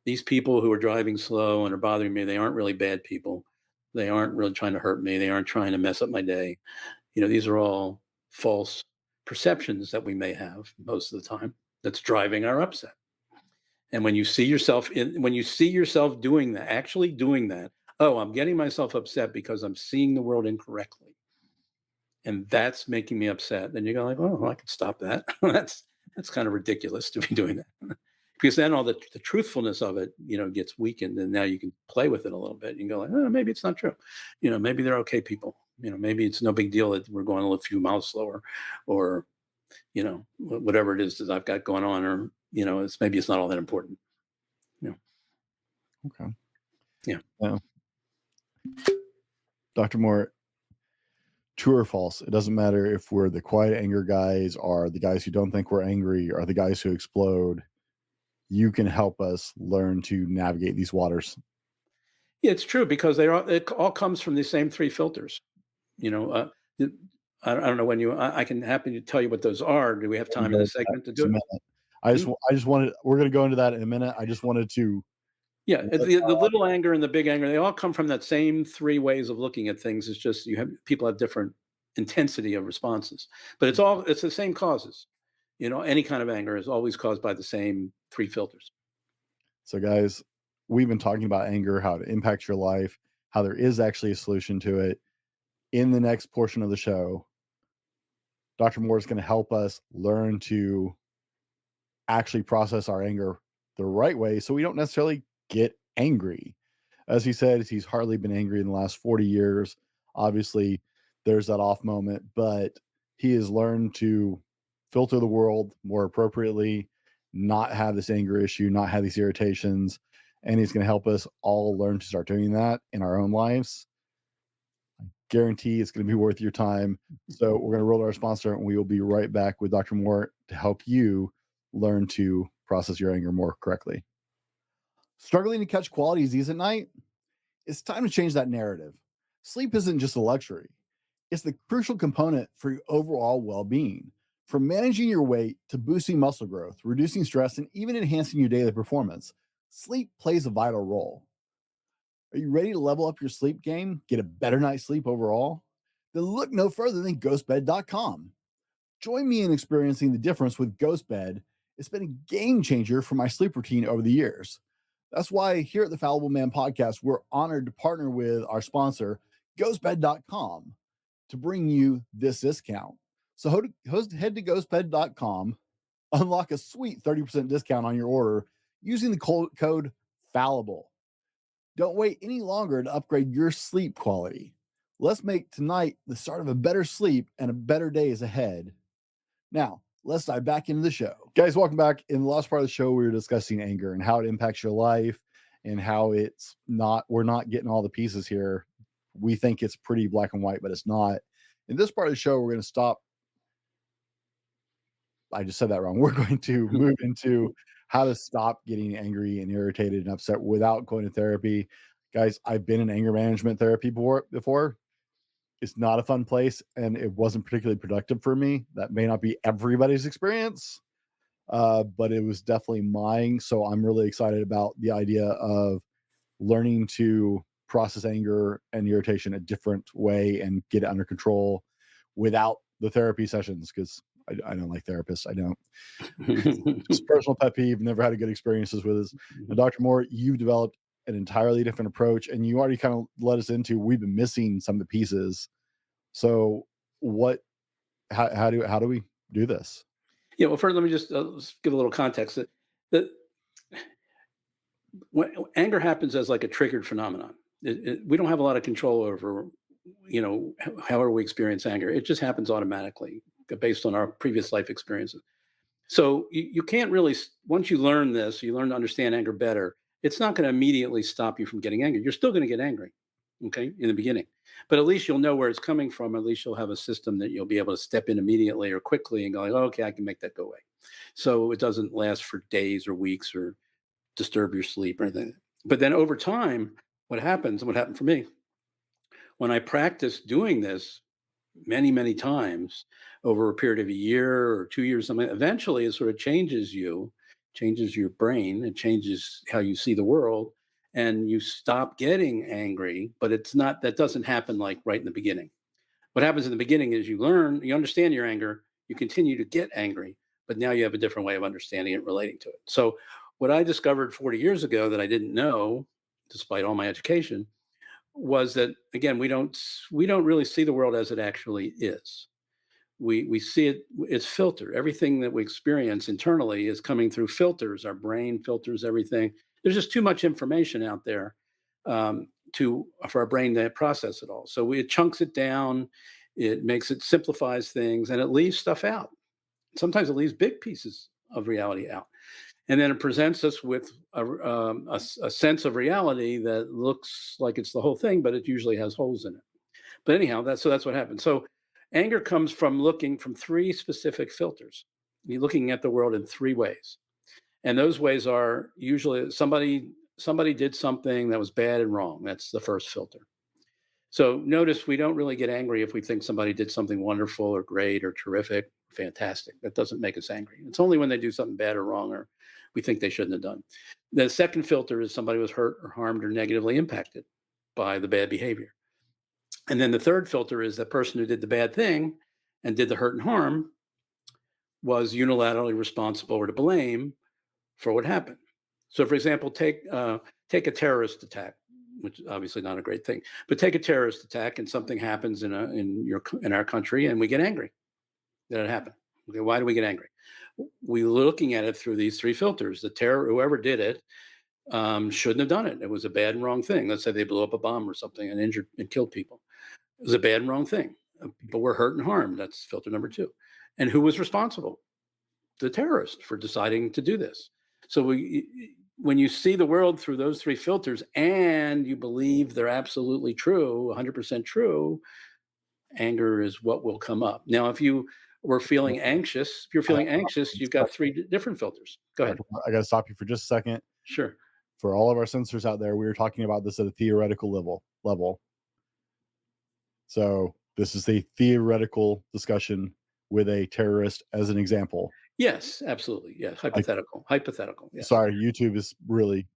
these people who are driving slow and are bothering me, they aren't really bad people. They aren't really trying to hurt me. They aren't trying to mess up my day. These are all false perceptions that we may have most of the time that's driving our upset. And when you see yourself doing that, actually doing that, oh, I'm getting myself upset because I'm seeing the world incorrectly. And that's making me upset. Then you go like, oh, I could stop that. That's kind of ridiculous to be doing that. Because then all the truthfulness of it, gets weakened, and now you can play with it a little bit. You can go like, oh, maybe it's not true. Maybe they're okay people. Maybe it's no big deal that we're going a few miles slower, or, whatever it is that I've got going on, or, maybe it's not all that important.
Okay.
Yeah.
Dr. Mort, true or false, it doesn't matter if we're the quiet anger guys, or the guys who don't think we're angry, or the guys who explode. You can help us learn to navigate these waters.
Yeah, it's true, because it all comes from the same 3 filters. I don't know when I can happy to tell you what those are. Do we have time in this segment to do it?
I just wanted, we're going to go into that in a minute. I just wanted to.
Yeah, the little anger and the big anger, they all come from that same 3 ways of looking at things. It's just people have different intensity of responses, but it's the same causes. Any kind of anger is always caused by the same 3 filters.
So guys, we've been talking about anger, how it impacts your life, how there is actually a solution to it. In the next portion of the show, Dr. Moore is going to help us learn to actually process our anger the right way so we don't necessarily get angry. As he said, he's hardly been angry in the last 40 years. Obviously, there's that off moment, but he has learned to filter the world more appropriately, not have this anger issue, not have these irritations. And he's going to help us all learn to start doing that in our own lives. I guarantee it's going to be worth your time. So we're going to roll our sponsor and we will be right back with Dr. Moore to help you learn to process your anger more correctly. Struggling to catch quality Z's at night? It's time to change that narrative. Sleep isn't just a luxury, it's the crucial component for your overall well being. From managing your weight to boosting muscle growth, reducing stress, and even enhancing your daily performance, sleep plays a vital role. Are you ready to level up your sleep game, get a better night's sleep overall? Then look no further than ghostbed.com. Join me in experiencing the difference with Ghostbed. It's been a game changer for my sleep routine over the years. That's why here at the Fallible Man podcast, we're honored to partner with our sponsor, ghostbed.com, to bring you this discount. So head to ghostbed.com, unlock a sweet 30% discount on your order using the code FALLIBLE. Don't wait any longer to upgrade your sleep quality. Let's make tonight the start of a better sleep and a better days ahead. Now, let's dive back into the show. Guys, welcome back. In the last part of the show, we were discussing anger and how it impacts your life and how we're not getting all the pieces here. We think it's pretty black and white, but it's not. In this part of the show, we're going to stop. I just said that wrong. We're going to move into how to stop getting angry and irritated and upset without going to therapy. Guys, I've been in anger management therapy before. It's not a fun place and it wasn't particularly productive for me. That may not be everybody's experience, but it was definitely mine. So I'm really excited about the idea of learning to process anger and irritation a different way and get it under control without the therapy sessions, because I don't like therapists. I don't. Just personal pet peeve. Never had a good experiences with this. And Dr. Moore, you've developed an entirely different approach, and you already kind of led us into we've been missing some of the pieces. So how do we do this?
Yeah, well, first, let me just give a little context. That when anger happens as like a triggered phenomenon, we don't have a lot of control over, however we experience anger. It just happens automatically based on our previous life experiences. So you can't really, once you learn this, you learn to understand anger better, it's not going to immediately stop you from getting angry. You're still going to get angry, okay, in the beginning. But at least you'll know where it's coming from. At least you'll have a system that you'll be able to step in immediately or quickly and go, like, oh, okay, I can make that go away. So it doesn't last for days or weeks or disturb your sleep or anything. But then over time, what happens, and what happened for me, when I practiced doing this many, many times over a period of a year or 2 years, something, eventually it sort of changes you, changes your brain, it changes how you see the world, and you stop getting angry. But it's not, that doesn't happen like right in the beginning. What happens in the beginning is you learn, you understand your anger, you continue to get angry, but now you have a different way of understanding it, relating to it. So what I discovered 40 years ago that I didn't know, despite all my education, was that again we don't really see the world as it actually is. We see it, it's filtered. Everything that we experience internally is coming through filters. Our brain filters everything. There's just too much information out there for our brain to process it all. So it chunks it down, it simplifies things, and it leaves stuff out. Sometimes it leaves big pieces of reality out. And then it presents us with a sense of reality that looks like it's the whole thing, but it usually has holes in it. But anyhow, that's what happens. So anger comes from looking from three specific filters. You're looking at the world in three ways. And those ways are usually somebody did something that was bad and wrong. That's the first filter. So notice we don't really get angry if we think somebody did something wonderful or great or terrific, fantastic. That doesn't make us angry. It's only when they do something bad or wrong or we think they shouldn't have done. The second filter is somebody was hurt or harmed or negatively impacted by the bad behavior. And then the third filter is the person who did the bad thing and did the hurt and harm was unilaterally responsible or to blame for what happened. So, for example, take a terrorist attack, which is obviously not a great thing, but take a terrorist attack and something happens in our country and we get angry. that it happened. Okay, why do we get angry? We're looking at it through these three filters. The terror, whoever did it, shouldn't have done it. It was a bad and wrong thing. Let's say they blew up a bomb or something and injured and killed people. It was a bad and wrong thing. People were hurt and harmed. That's filter number two. And who was responsible? The terrorist for deciding to do this. So when you see the world through those three filters and you believe they're absolutely true, 100% true, anger is what will come up. Now, if you were feeling anxious, if you're feeling anxious, you've got three different filters. Go ahead.
I got to stop you for just a second.
Sure.
For all of our censors out there, we were talking about this at a theoretical level. So this is a theoretical discussion with a terrorist as an example.
Yes, absolutely. Yeah, hypothetical. Yeah.
Sorry, YouTube is really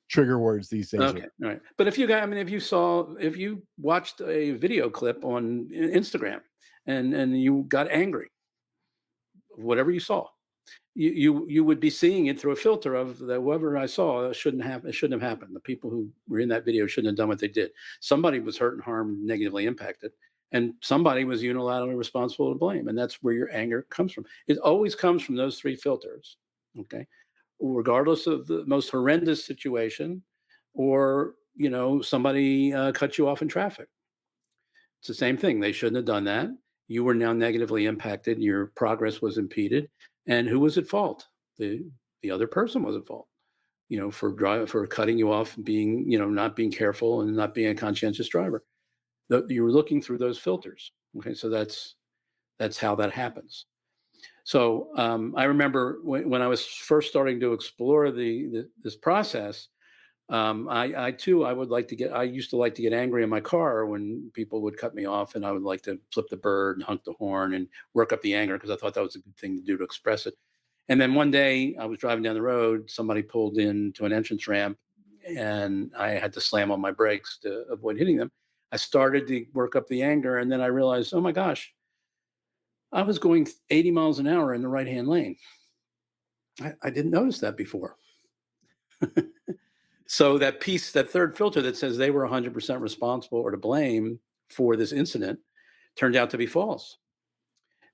trigger words these days.
Okay, all right. But if you watched a video clip on Instagram and you got angry, whatever you saw, you would be seeing it through a filter of that whoever I saw shouldn't have happened. The people who were in that video shouldn't have done what they did. Somebody was hurt and harmed, negatively impacted, and somebody was unilaterally responsible to blame. And that's where your anger comes from. It always comes from those three filters. Okay. Regardless of the most horrendous situation, or somebody cut you off in traffic. It's the same thing. They shouldn't have done that. You were now negatively impacted. Your progress was impeded. And who was at fault? The other person was at fault. For cutting you off, being not being careful and not being a conscientious driver. You were looking through those filters. Okay, so that's how that happens. So I remember when I was first starting to explore this process, I used to like to get angry in my car when people would cut me off, and I would like to flip the bird and honk the horn and work up the anger because I thought that was a good thing to do to express it. And then one day I was driving down the road, somebody pulled into an entrance ramp, and I had to slam on my brakes to avoid hitting them. I started to work up the anger, and then I realized, oh my gosh, I was going 80 miles an hour in the right-hand lane. I didn't notice that before. So that third filter that says they were 100% responsible or to blame for this incident turned out to be false.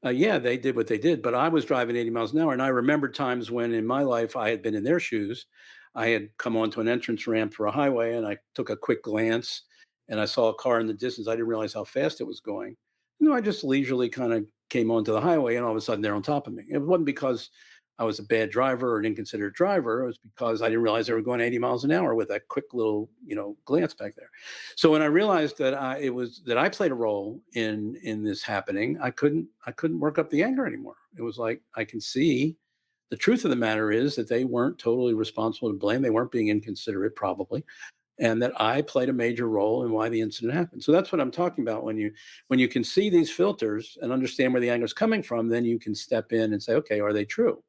Yeah, they did what they did, but I was driving 80 miles an hour. And I remember times when in my life I had been in their shoes. I had come onto an entrance ramp for a highway, and I took a quick glance and I saw a car in the distance. I didn't realize how fast it was going. I just leisurely kind of came onto the highway, and all of a sudden they're on top of me. It wasn't because I was a bad driver or an inconsiderate driver. It was because I didn't realize they were going 80 miles an hour with that quick little, glance back there. So when I realized that I played a role in this happening, I couldn't work up the anger anymore. It was like, I can see the truth of the matter is that they weren't totally responsible to blame. They weren't being inconsiderate, probably. And that I played a major role in why the incident happened. So that's what I'm talking about. When you can see these filters and understand where the anger is coming from, then you can step in and say, okay, are they true?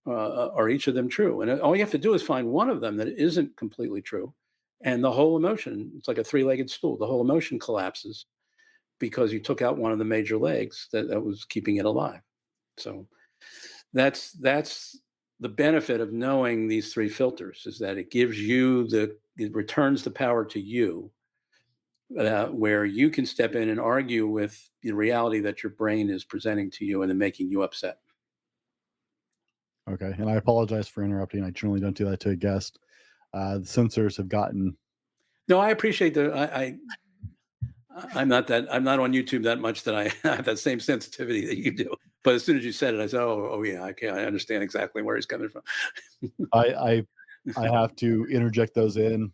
Are each of them true? And all you have to do is find one of them that isn't completely true, and the whole emotion, it's like a three-legged stool. The whole emotion collapses because you took out one of the major legs that was keeping it alive. So that's the benefit of knowing these three filters, is that it gives you it returns the power to you, where you can step in and argue with the reality that your brain is presenting to you and then making you upset.
Okay, and I apologize for interrupting. I generally don't do that to a guest. The censors have gotten.
No, I appreciate I'm not on YouTube that much that I have that same sensitivity that you do. But as soon as you said it, I said, oh yeah, okay, I understand exactly where he's coming from.
I have to interject those in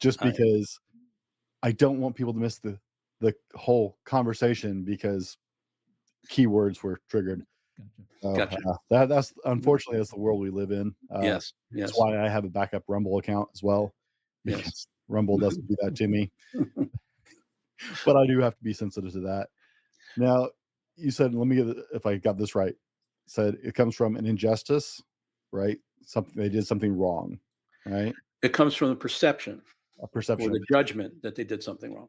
just because I don't want people to miss the whole conversation because keywords were triggered.
Gotcha.
That's unfortunately that's the world we live in.
Yes.
That's why I have a backup Rumble account as well. Because
Yes.
Rumble doesn't do that to me. But I do have to be sensitive to that. Now, you said, let me get if I got this right. Said it comes from an injustice, right? They did something wrong, right?
It comes from the perception.
A perception.
Or the judgment that they did something wrong.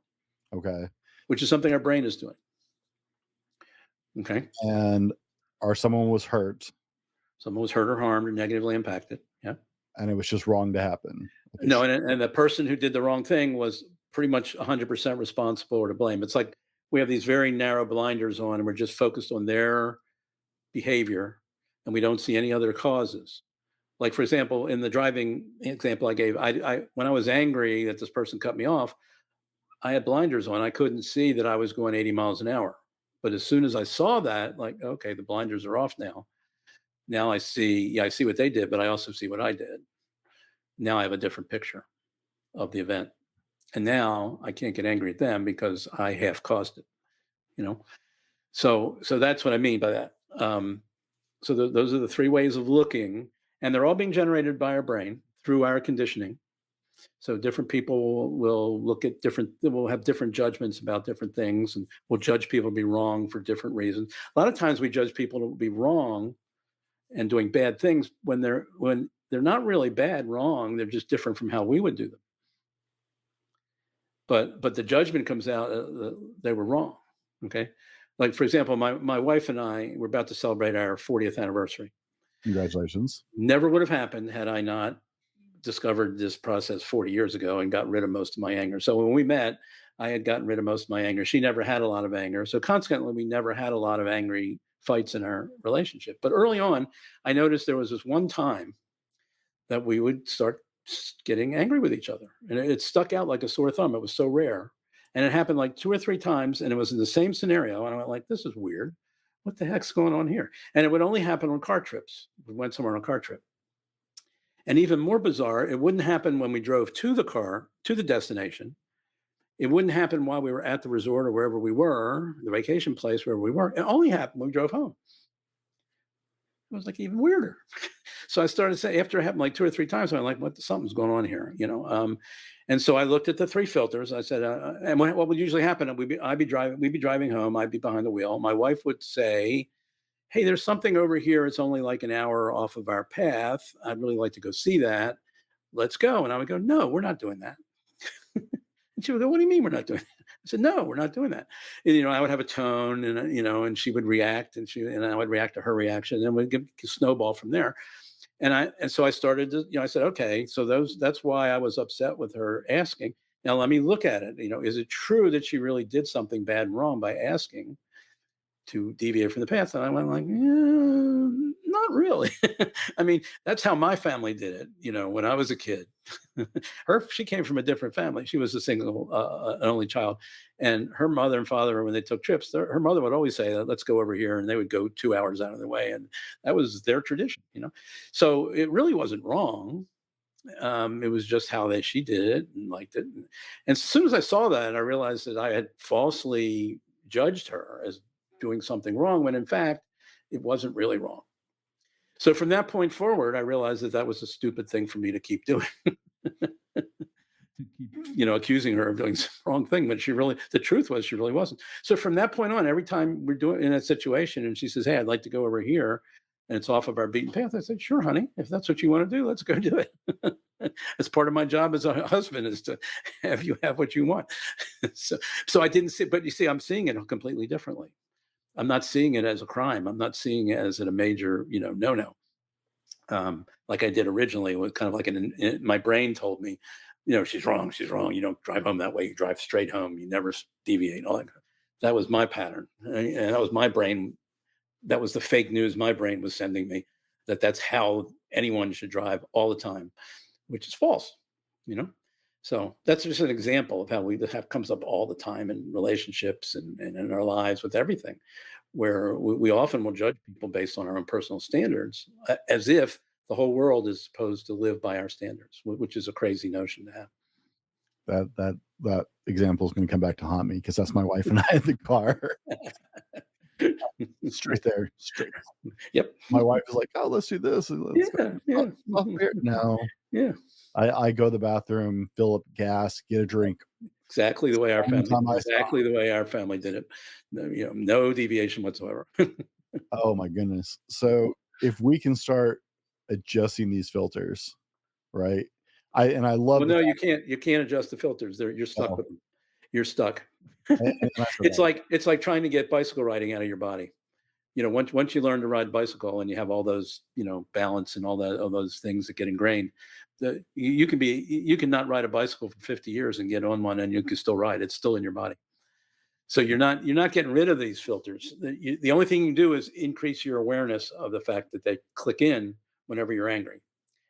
Okay.
Which is something our brain is doing. Okay.
And someone was hurt.
Someone was hurt or harmed or negatively impacted. Yeah.
And it was just wrong to happen.
No, and the person who did the wrong thing was pretty much 100% responsible or to blame. It's like we have these very narrow blinders on, and we're just focused on their behavior, and we don't see any other causes. Like, for example, in the driving example I gave, I when I was angry that this person cut me off, I had blinders on. I couldn't see that I was going 80 miles an hour. But as soon as I saw that, like, okay, the blinders are off now. Now I see, I see what they did, but I also see what I did. Now I have a different picture of the event. And now I can't get angry at them because I half caused it, you know? So that's what I mean by that. Those are the three ways of looking, and they're all being generated by our brain through our conditioning. So different people will look at different, will have different judgments about different things, and will judge people to be wrong for different reasons. A lot of times we judge people to be wrong and doing bad things when they're not really bad, wrong. They're just different from how we would do them. But the judgment comes out, they were wrong. Okay. Like, for example, my wife and I were about to celebrate our 40th anniversary.
Congratulations.
Never would have happened had I not discovered this process 40 years ago and got rid of most of my anger. So when we met, I had gotten rid of most of my anger. She never had a lot of anger. So consequently, we never had a lot of angry fights in our relationship. But early on, I noticed there was this one time that we would start getting angry with each other. And it stuck out like a sore thumb. It was so rare. And it happened like 2 or 3 times. And it was in the same scenario. And I went like, this is weird. What the heck's going on here? And it would only happen on car trips. We went somewhere on a car trip. And even more bizarre, it wouldn't happen when we drove to the car, to the destination. It wouldn't happen while we were at the resort or wherever we were, the vacation place, wherever we were. It only happened when we drove home. It was like even weirder. So I started saying, after it happened like 2 or 3 times, I'm like, something's going on here, you know? And so I looked at the 3 filters. I said, and what would usually happen, we'd be driving home. I'd be behind the wheel. My wife would say, hey, there's something over here. It's only like an hour off of our path. I'd really like to go see that. Let's go. And I would go, no, we're not doing that. And she would go, what do you mean we're not doing that? I said, no, we're not doing that. And, you know, I would have a tone and, you know, and she would react and I would react to her reaction, and then we'd get snowball from there. And so I started to, you know, I said, okay, so that's why I was upset with her asking. Now let me look at it. You know, is it true that she really did something bad and wrong by asking to deviate from the path? And I went like, not really. I mean, that's how my family did it, you know, when I was a kid. She came from a different family. She was a single, an only child. And her mother and father, when they took trips, her mother would always say, let's go over here. And they would go 2 hours out of their way. And that was their tradition, you know? So it really wasn't wrong. It was just how she did it and liked it. And as soon as I saw that, I realized that I had falsely judged her as doing something wrong, when in fact, it wasn't really wrong. So from that point forward, I realized that was a stupid thing for me to keep doing. You know, accusing her of doing some wrong thing, but the truth was she really wasn't. So from that point on, every time we're doing in a situation and she says, hey, I'd like to go over here, and it's off of our beaten path, I said, sure, honey, if that's what you want to do, let's go do it. It's part of my job as a husband, is to have you have what you want. So I didn't see, but you see, I'm seeing it completely differently. I'm not seeing it as a crime. I'm not seeing it as a major, you know, no. Like I did originally. It was kind of like my brain told me, you know, she's wrong. You don't drive home that way. You drive straight home. You never deviate. All that. That was my pattern. And that was my brain. That was the fake news my brain was sending me, that's how anyone should drive all the time, which is false, you know? So that's just an example of how comes up all the time in relationships and in our lives with everything, where we often will judge people based on our own personal standards, as if the whole world is supposed to live by our standards, which is a crazy notion to have.
That example is going to come back to haunt me, because that's my wife and I in the car. Straight there.
Yep.
My wife is like, oh, let's do this. Let's go. No.
Yeah.
I go to the bathroom, fill up gas, get a drink.
Exactly the way our family did it. You know, no deviation whatsoever.
Oh my goodness. So if we can start adjusting these filters, right? I love.
Well, no, you can't adjust the filters. You're stuck with them. You're stuck. It's like trying to get bicycle riding out of your body. You know, once you learn to ride bicycle and you have all those, you know, balance and all those things that get ingrained, you can not ride a bicycle for 50 years and get on one and you can still ride. It's still in your body. So you're not getting rid of these filters. The only thing you do is increase your awareness of the fact that they click in whenever you're angry.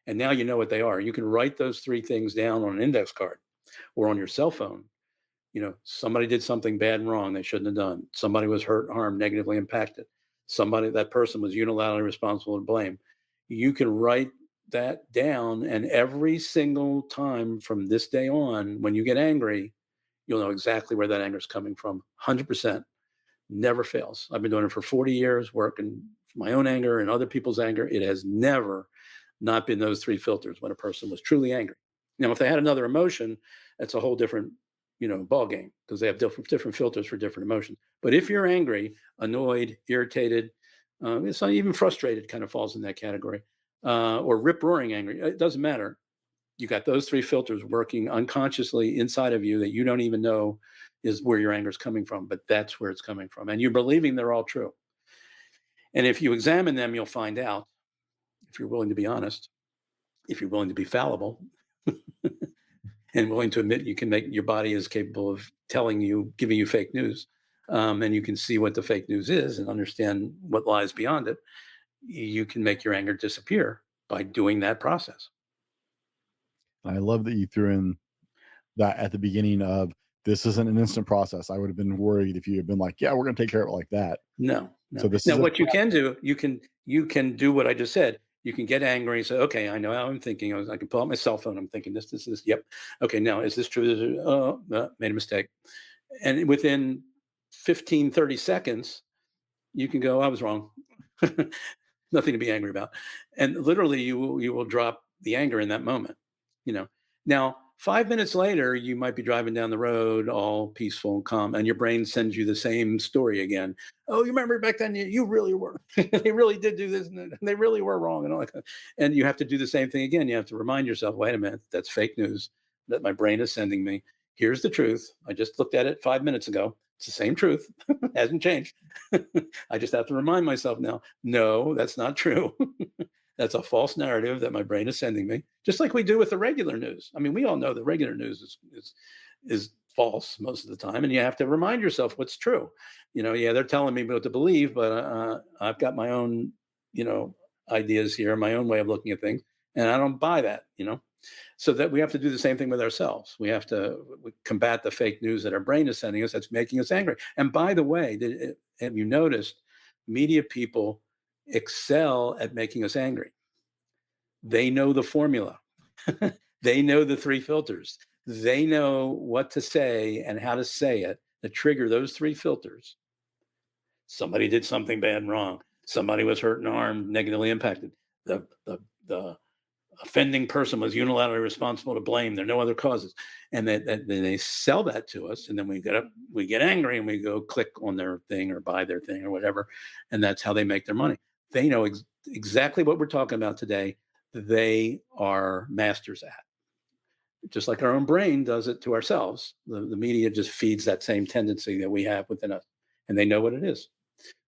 And now you know what they are. You can write those 3 things down on an index card or on your cell phone. Somebody did something bad and wrong they shouldn't have done. Somebody was hurt, harmed, negatively impacted. That person was unilaterally responsible and blame. You can write that down, and every single time from this day on, when you get angry, you'll know exactly where that anger is coming from. 100%, never fails. I've been doing it for 40 years, working my own anger and other people's anger. It has never not been those 3 filters when a person was truly angry. Now, if they had another emotion, that's a whole different, ball game, because they have different filters for different emotions. But if you're angry, annoyed, irritated, it's not even frustrated, kind of falls in that category, or rip roaring angry. It doesn't matter. You got those 3 filters working unconsciously inside of you that you don't even know is where your anger is coming from, but that's where it's coming from. And you're believing they're all true. And if you examine them, you'll find out, if you're willing to be honest, if you're willing to be fallible, and willing to admit your body is capable of giving you fake news, and you can see what the fake news is and understand what lies beyond it, you can make your anger disappear by doing that process.
I love that you threw in that at the beginning of this isn't an instant process. I would have been worried if you had been like, yeah, we're going to take care of it like that.
No.
So this
Now,
is
what you can do, you can do what I just said. You can get angry and say, okay, I know how I'm thinking. I can pull out my cell phone. I'm thinking this. Yep. Okay, now, is this true? Oh, made a mistake. And within 15, 30 seconds, you can go, I was wrong. Nothing to be angry about. And literally you will drop the anger in that moment. Now 5 minutes later, you might be driving down the road all peaceful and calm, and your brain sends you the same story again. Oh, you remember back then you really were, they really did do this, and they really were wrong, and all that. And you have to do the same thing again. You have to remind yourself, wait a minute, that's fake news that my brain is sending me. Here's the truth. I just looked at it 5 minutes ago. It's the same truth. Hasn't changed. I just have to remind myself now, no, that's not true. That's a false narrative that my brain is sending me, just like we do with the regular news. I mean, we all know the regular news is false most of the time, and you have to remind yourself what's true. Yeah, they're telling me what to believe, but I've got my own, ideas here, my own way of looking at things, and I don't buy that. So that we have to do the same thing with ourselves. We have to combat the fake news that our brain is sending us that's making us angry. And by the way, have you noticed media people excel at making us angry? They know the formula. They know the 3 filters. They know what to say and how to say it to trigger those 3 filters. Somebody did something bad and wrong. Somebody was hurt and harmed, negatively impacted. The offending person was unilaterally responsible to blame. There are no other causes. And then they sell that to us. And then we get angry and we go click on their thing or buy their thing or whatever. And that's how they make their money. They know exactly what we're talking about today. They are masters at. Just like our own brain does it to ourselves. The media just feeds that same tendency that we have within us. And they know what it is.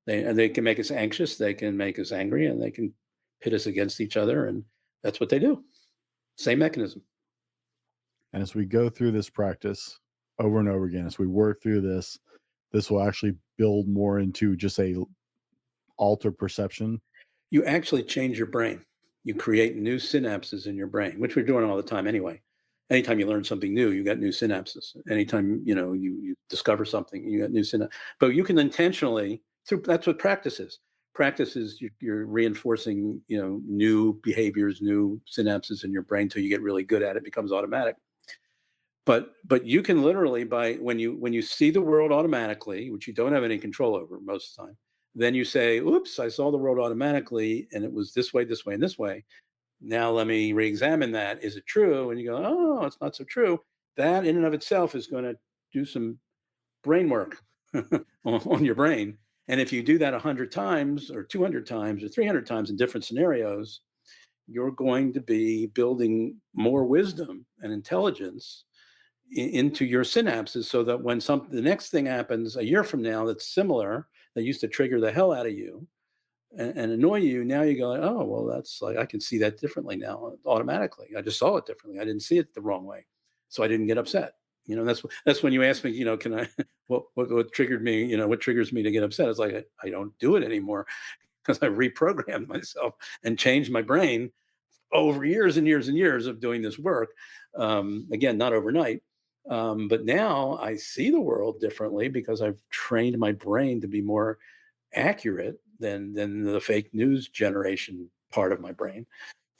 They can make us anxious. They can make us angry, and they can pit us against each other. And that's what they do. Same mechanism.
And as we go through this practice over and over again, as we work through this will actually build more into just a altered perception.
You actually change your brain. You create new synapses in your brain, which we're doing all the time anyway. Anytime you learn something new, you got new synapses. Anytime you discover something, you got new synapses. But you can intentionally that's what practice is. Practice is you're reinforcing new behaviors, new synapses in your brain till you get really good at it. It becomes automatic. But you can literally, by when you see the world automatically, which you don't have any control over most of the time, then you say, oops, I saw the world automatically and it was this way, and this way. Now let me re-examine that. Is it true? And you go, oh, it's not so true. That in and of itself is going to do some brain work on your brain. And if you do that 100 times or 200 times or 300 times in different scenarios, you're going to be building more wisdom and intelligence into your synapses, so that when the next thing happens a year from now that's similar, that used to trigger the hell out of you and annoy you, now you go, oh, well, that's like, I can see that differently now automatically. I just saw it differently. I didn't see it the wrong way. So I didn't get upset. That's when you ask me, can I, what triggered me, what triggers me to get upset? It's like, I don't do it anymore because I reprogrammed myself and changed my brain over years and years and years of doing this work. Again, not overnight. But now I see the world differently because I've trained my brain to be more accurate than the fake news generation part of my brain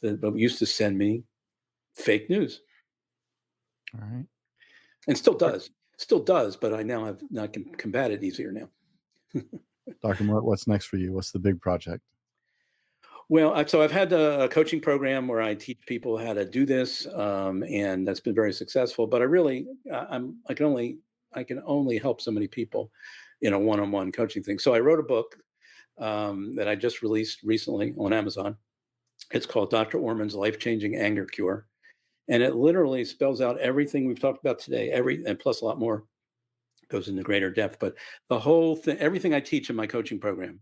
that used to send me fake news.
All right.
And still does, but I can combat it easier now.
Dr. Mort, what's next for you? What's the big project?
Well, so I've had a coaching program where I teach people how to do this, and that's been very successful. But I can only help so many people in a one-on-one coaching thing. So I wrote a book that I just released recently on Amazon. It's called Doctor Orman's Life-Changing Anger Cure, and it literally spells out everything we've talked about today, and plus a lot more. Goes into greater depth, but the whole thing, everything I teach in my coaching program,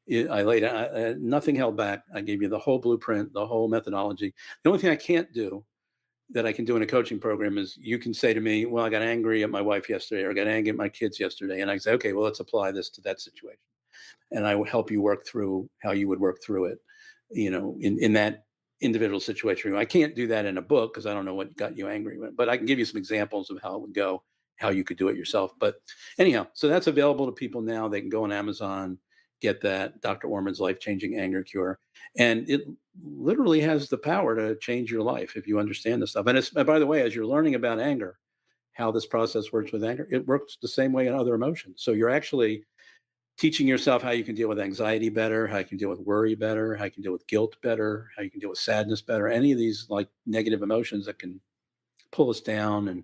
I laid out, nothing held back. I gave you the whole blueprint, the whole methodology. The only thing I can't do that I can do in a coaching program is you can say to me, well, I got angry at my wife yesterday, or I got angry at my kids yesterday. And I say, okay, well, let's apply this to that situation. And I will help you work through how you would work through it, in that individual situation. I can't do that in a book because I don't know what got you angry, but I can give you some examples of how it would go, how you could do it yourself. But anyhow, so that's available to people now. They can go on Amazon, get that Dr. Orman's Life-Changing Anger Cure. And it literally has the power to change your life if you understand this stuff. And by the way, as you're learning about anger, how this process works with anger, it works the same way in other emotions. So you're actually teaching yourself how you can deal with anxiety better, how you can deal with worry better, how you can deal with guilt better, how you can deal with sadness better, any of these like negative emotions that can pull us down and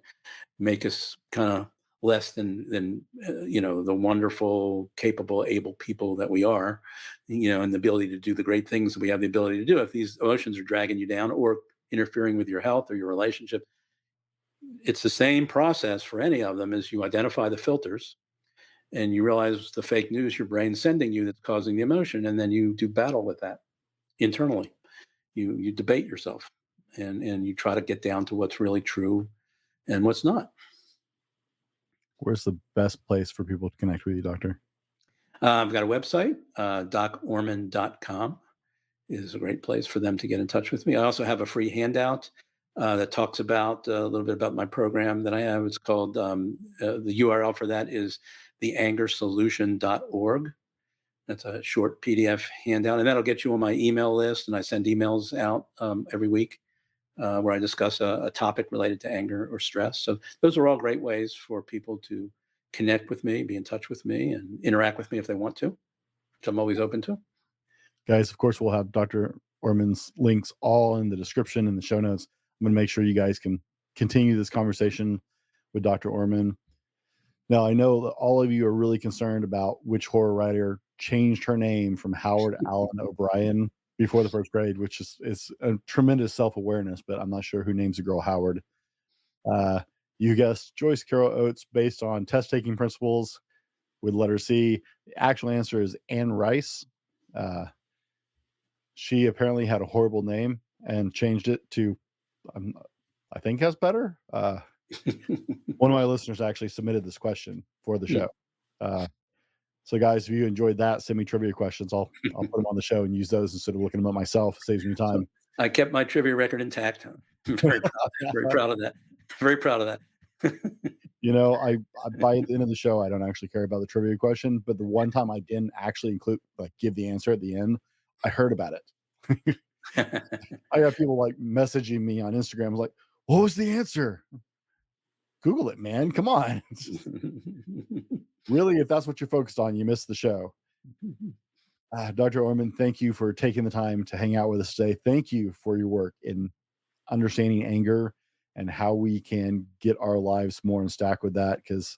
make us kind of less than the wonderful, capable, able people that we are, and the ability to do the great things that we have the ability to do. If these emotions are dragging you down or interfering with your health or your relationship, it's the same process for any of them. As you identify the filters and you realize the fake news your brain's sending you that's causing the emotion, and then you do battle with that internally. You debate yourself, and you try to get down to what's really true and what's not.
Where's the best place for people to connect with you, Doctor?
I've got a website, docorman.com is a great place for them to get in touch with me. I also have a free handout that talks about a little bit about my program that I have. It's called, the URL for that is theangersolution.org. That's a short PDF handout, and that'll get you on my email list. And I send emails out every week where I discuss a topic related to anger or stress. So those are all great ways for people to connect with me, be in touch with me, and interact with me if they want to, which I'm always open to.
Guys, of course, we'll have Dr. Orman's links all in the description and the show notes. I'm going to make sure you guys can continue this conversation with Dr. Orman. Now, I know that all of you are really concerned about which horror writer changed her name from Howard Allen O'Brien before the first grade, which is a tremendous self-awareness, but I'm not sure who names a girl Howard. You guessed Joyce Carol Oates based on test-taking principles with letter C. The actual answer is Anne Rice. She apparently had a horrible name and changed it to, I think, has better. One of my listeners actually submitted this question for the show. So, guys, if you enjoyed that, send me trivia questions. I'll put them on the show and use those instead of looking them up myself. It saves me time.
So I kept my trivia record intact. I'm very proud of that. Very proud of that.
I by the end of the show, I don't actually care about the trivia question, but the one time I didn't actually give the answer at the end, I heard about it. I got people messaging me on Instagram like, "What was the answer?" Google it, man. Come on. Really, if that's what you're focused on, you missed the show. Dr. Orman, thank you for taking the time to hang out with us today. Thank you for your work in understanding anger and how we can get our lives more in stack with that, because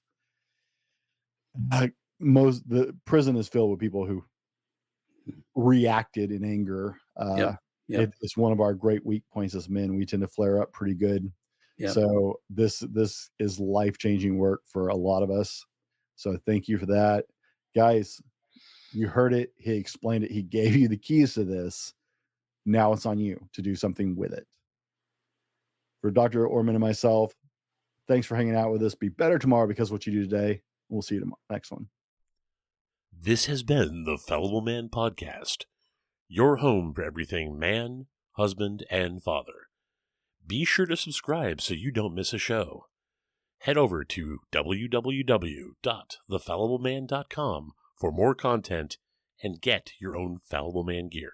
the prison is filled with people who reacted in anger. It's one of our great weak points as men. We tend to flare up pretty good. So this is life-changing work for a lot of us. So thank you for that. Guys, you heard it. He explained it. He gave you the keys to this. Now it's on you to do something with it. For Dr. Orman and myself, Thanks for hanging out with us. Be better tomorrow because of what you do today. We'll see you tomorrow. Next one.
This has been the Fallible Man Podcast, your home for everything man, husband, and father. Be sure to subscribe so you don't miss a show. Head over to www.thefallibleman.com for more content and get your own Fallible Man gear.